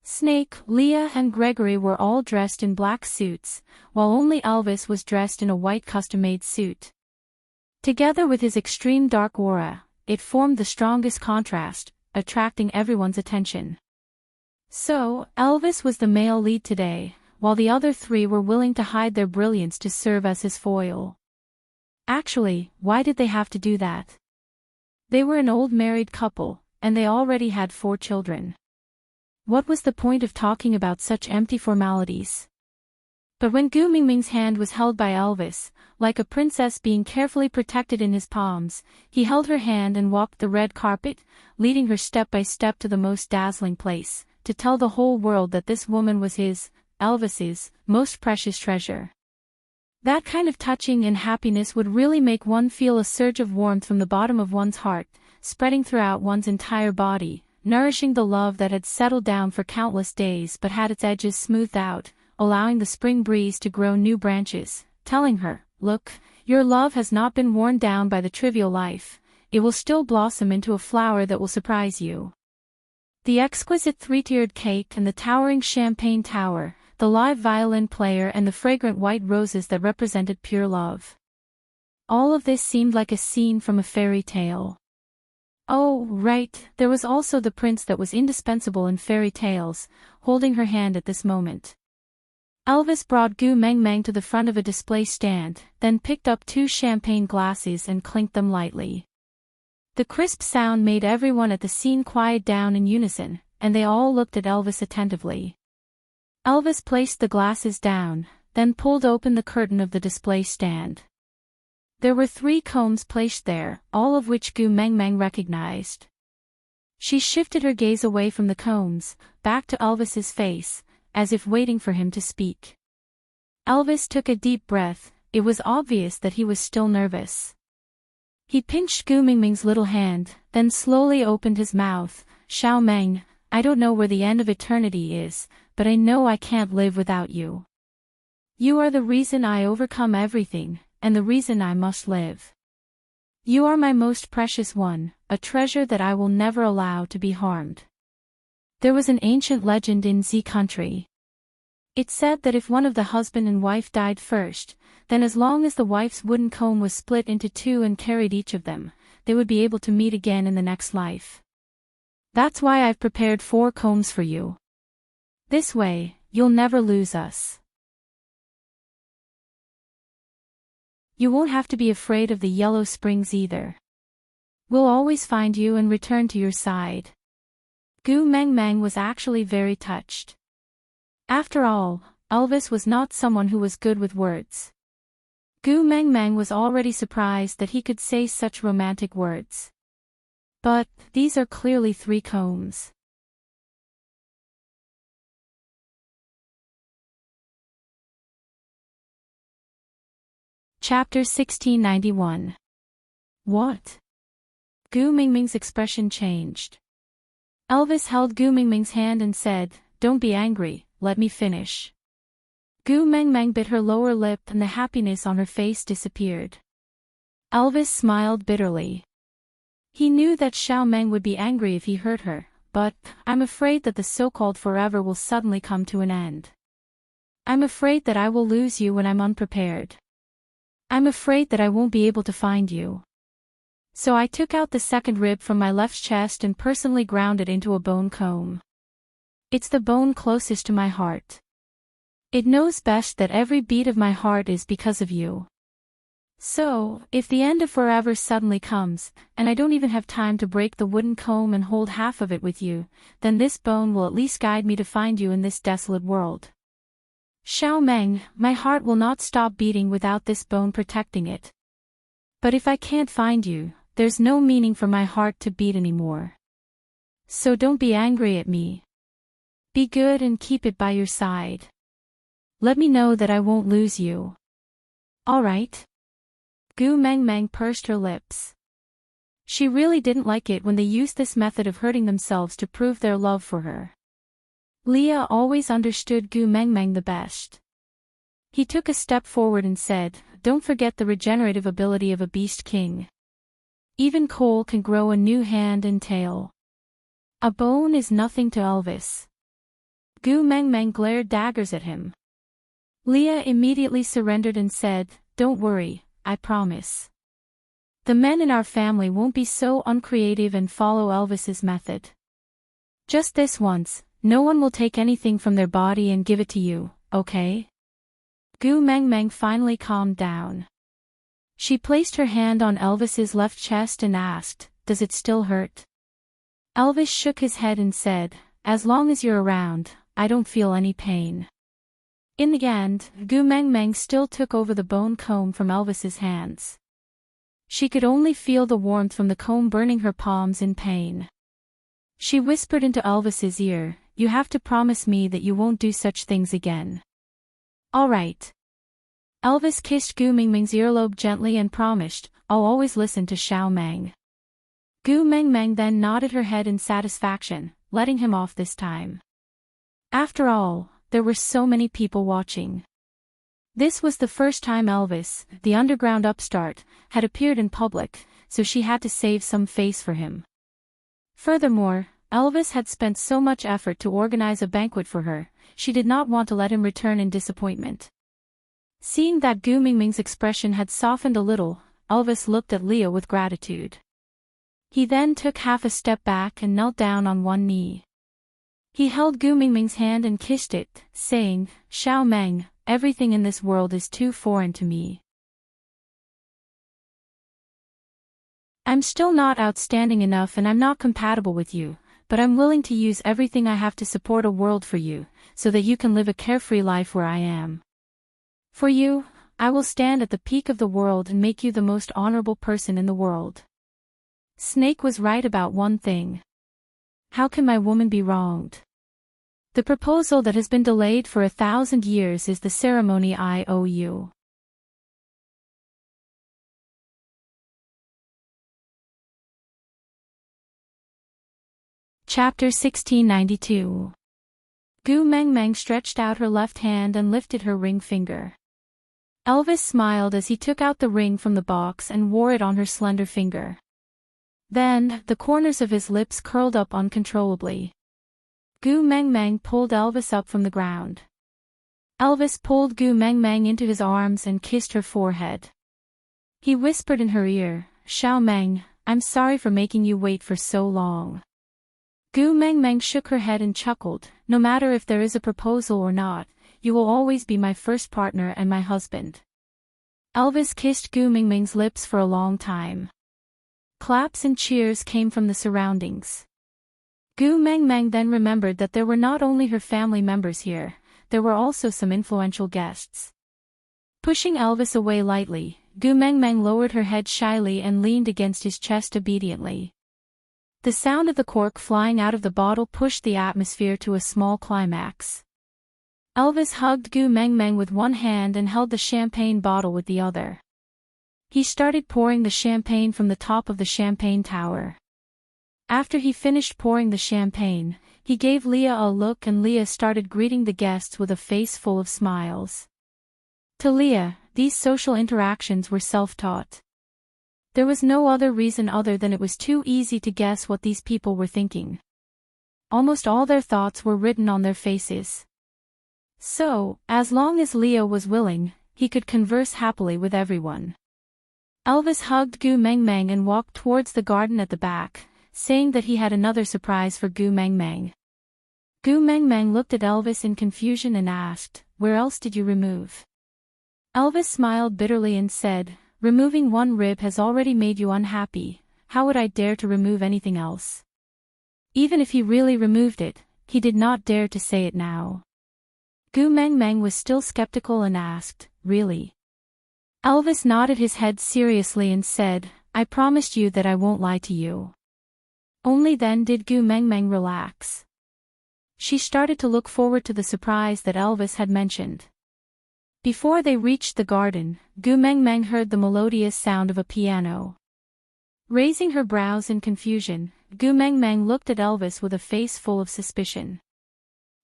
Snake, Leah and Gregory were all dressed in black suits, while only Elvis was dressed in a white custom-made suit. Together with his extreme dark aura, it formed the strongest contrast, attracting everyone's attention. So, Elvis was the male lead today, while the other 3 were willing to hide their brilliance to serve as his foil. Actually, why did they have to do that? They were an old married couple, and they already had 4 children. What was the point of talking about such empty formalities? But when Gu Mingming's hand was held by Elvis, like a princess being carefully protected in his palms, he held her hand and walked the red carpet, leading her step by step to the most dazzling place, to tell the whole world that this woman was his, Elvis's, most precious treasure. That kind of touching and happiness would really make one feel a surge of warmth from the bottom of one's heart, spreading throughout one's entire body, nourishing the love that had settled down for countless days but had its edges smoothed out, allowing the spring breeze to grow new branches, telling her, "Look, your love has not been worn down by the trivial life, it will still blossom into a flower that will surprise you." The exquisite 3-tiered cake and the towering champagne tower, the live violin player and the fragrant white roses that represented pure love. All of this seemed like a scene from a fairy tale. Oh, right, there was also the prince that was indispensable in fairy tales, holding her hand at this moment. Elvis brought Gu Mengmeng to the front of a display stand, then picked up 2 champagne glasses and clinked them lightly. The crisp sound made everyone at the scene quiet down in unison, and they all looked at Elvis attentively. Elvis placed the glasses down, then pulled open the curtain of the display stand. There were 3 combs placed there, all of which Gu Mengmeng recognized. She shifted her gaze away from the combs, back to Elvis's face, as if waiting for him to speak. Elvis took a deep breath. It was obvious that he was still nervous. He pinched Gu Mingming's little hand, then slowly opened his mouth. "Xiao Meng, I don't know where the end of eternity is, but I know I can't live without you. You are the reason I overcome everything, and the reason I must live. You are my most precious one, a treasure that I will never allow to be harmed." There was an ancient legend in Z country. It said that if one of the husband and wife died first, then as long as the wife's wooden comb was split into 2 and carried each of them, they would be able to meet again in the next life. That's why I've prepared 4 combs for you. This way, you'll never lose us. You won't have to be afraid of the yellow springs either. We'll always find you and return to your side. Gu Mengmeng was actually very touched. After all, Elvis was not someone who was good with words. Gu Mengmeng was already surprised that he could say such romantic words. But, these are clearly 3 combs. Chapter 1691. What? Gu Mingming's expression changed. Elvis held Gu Mingming's hand and said, "Don't be angry, let me finish." Gu Mengmeng bit her lower lip and the happiness on her face disappeared. Elvis smiled bitterly. He knew that Xiao Meng would be angry if he hurt her, but, "I'm afraid that the so-called forever will suddenly come to an end. I'm afraid that I will lose you when I'm unprepared. I'm afraid that I won't be able to find you." So I took out the 2nd rib from my left chest and personally ground it into a bone comb. It's the bone closest to my heart. It knows best that every beat of my heart is because of you. So, if the end of forever suddenly comes, and I don't even have time to break the wooden comb and hold half of it with you, then this bone will at least guide me to find you in this desolate world. Xiao Meng, my heart will not stop beating without this bone protecting it. But if I can't find you, there's no meaning for my heart to beat anymore. So don't be angry at me. Be good and keep it by your side. Let me know that I won't lose you. All right? Gu Mengmeng pursed her lips. She really didn't like it when they used this method of hurting themselves to prove their love for her. Leah always understood Gu Mengmeng the best. He took a step forward and said, "Don't forget the regenerative ability of a beast king. Even coal can grow a new hand and tail. A bone is nothing to Elvis. Gu Meng Meng glared daggers at him. Leah immediately surrendered and said, "Don't worry, I promise. The men in our family won't be so uncreative and follow Elvis's method. Just this once, no one will take anything from their body and give it to you, okay?" Gu Meng Meng finally calmed down. She placed her hand on Elvis's left chest and asked, "Does it still hurt?" Elvis shook his head and said, "As long as you're around, I don't feel any pain." In the end, Gu Meng Meng still took over the bone comb from Elvis's hands. She could only feel the warmth from the comb burning her palms in pain. She whispered into Elvis's ear, "You have to promise me that you won't do such things again." "All right." Elvis kissed Gu Meng Meng's earlobe gently and promised, "I'll always listen to Xiao Meng." Gu Meng Meng then nodded her head in satisfaction, letting him off this time. After all, there were so many people watching. This was the first time Elvis, the underground upstart, had appeared in public, so she had to save some face for him. Furthermore, Elvis had spent so much effort to organize a banquet for her, she did not want to let him return in disappointment. Seeing that Gu Meng Meng's expression had softened a little, Elvis looked at Leah with gratitude. He then took half a step back and knelt down on one knee. He held Gu Meng Meng's hand and kissed it, saying, "Xiao Meng, everything in this world is too foreign to me. I'm still not outstanding enough and I'm not compatible with you, but I'm willing to use everything I have to support a world for you, so that you can live a carefree life where I am. For you, I will stand at the peak of the world and make you the most honorable person in the world." Snake was right about one thing. How can my woman be wronged? The proposal that has been delayed for 1,000 years is the ceremony I owe you. Chapter 1692. Gu Meng Meng stretched out her left hand and lifted her ring finger. Elvis smiled as he took out the ring from the box and wore it on her slender finger. Then, the corners of his lips curled up uncontrollably. Gu Meng Meng pulled Elvis up from the ground. Elvis pulled Gu Meng Meng into his arms and kissed her forehead. He whispered in her ear, "Xiao Meng, I'm sorry for making you wait for so long." Gu Meng Meng shook her head and chuckled, "No matter if there is a proposal or not, you will always be my first partner and my husband." Elvis kissed Gu Meng Meng's lips for a long time. Claps and cheers came from the surroundings. Gu Meng Meng then remembered that there were not only her family members here, there were also some influential guests. Pushing Elvis away lightly, Gu Meng Meng lowered her head shyly and leaned against his chest obediently. The sound of the cork flying out of the bottle pushed the atmosphere to a small climax. Elvis hugged Gu Meng Meng with one hand and held the champagne bottle with the other. He started pouring the champagne from the top of the champagne tower. After he finished pouring the champagne, he gave Leah a look and Leah started greeting the guests with a face full of smiles. To Leah, these social interactions were self-taught. There was no other reason other than it was too easy to guess what these people were thinking. Almost all their thoughts were written on their faces. So, as long as Leah was willing, he could converse happily with everyone. Elvis hugged Gu Meng Meng and walked towards the garden at the back, saying that he had another surprise for Gu Meng Meng. Gu Meng Meng looked at Elvis in confusion and asked, "Where else did you remove?" Elvis smiled bitterly and said, "Removing one rib has already made you unhappy, how would I dare to remove anything else?" Even if he really removed it, he did not dare to say it now. Gu Meng Meng was still skeptical and asked, "Really?" Elvis nodded his head seriously and said, "I promised you that I won't lie to you." Only then did Gu Meng Meng relax. She started to look forward to the surprise that Elvis had mentioned. Before they reached the garden, Gu Meng Meng heard the melodious sound of a piano. Raising her brows in confusion, Gu Meng Meng looked at Elvis with a face full of suspicion.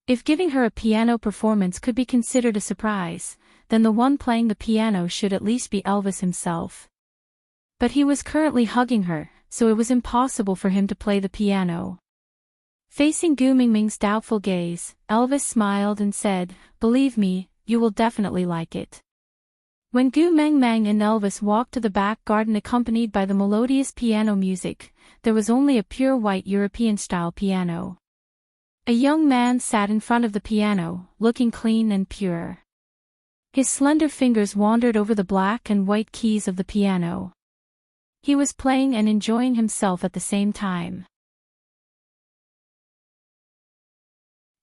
If giving her a piano performance could be considered a surprise, then the one playing the piano should at least be Elvis himself. But he was currently hugging her, so it was impossible for him to play the piano. Facing Gu Mingming's doubtful gaze, Elvis smiled and said, "Believe me, you will definitely like it." When Gu Mengmang and Elvis walked to the back garden accompanied by the melodious piano music, there was only a pure white European-style piano. A young man sat in front of the piano, looking clean and pure. His slender fingers wandered over the black and white keys of the piano. He was playing and enjoying himself at the same time.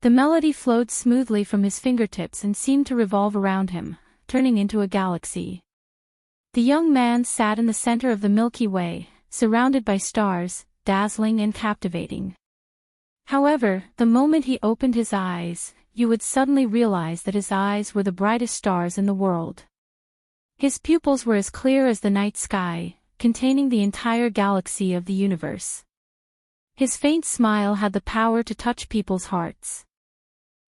The melody flowed smoothly from his fingertips and seemed to revolve around him, turning into a galaxy. The young man sat in the center of the Milky Way, surrounded by stars, dazzling and captivating. However, the moment he opened his eyes, you would suddenly realize that his eyes were the brightest stars in the world. His pupils were as clear as the night sky, containing the entire galaxy of the universe. His faint smile had the power to touch people's hearts.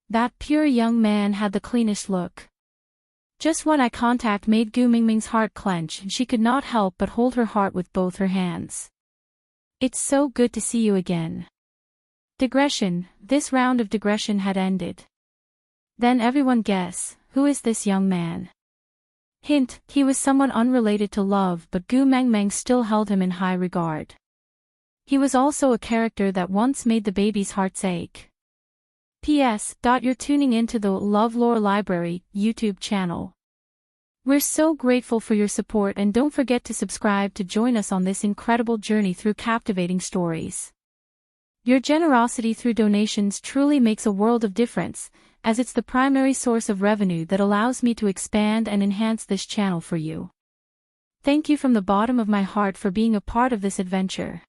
That pure young man had the cleanest look. Just one eye contact made Gu Mingming's heart clench and she could not help but hold her heart with both her hands. "It's so good to see you again." Digression. This round of digression had ended. Then everyone guess, who is this young man? Hint, he was someone unrelated to Love, but Gu Mengmeng still held him in high regard. He was also a character that once made the baby's hearts ache. P.S. You're tuning into the LoveLore Library YouTube channel. We're so grateful for your support and don't forget to subscribe to join us on this incredible journey through captivating stories. Your generosity through donations truly makes a world of difference, as it's the primary source of revenue that allows me to expand and enhance this channel for you. Thank you from the bottom of my heart for being a part of this adventure.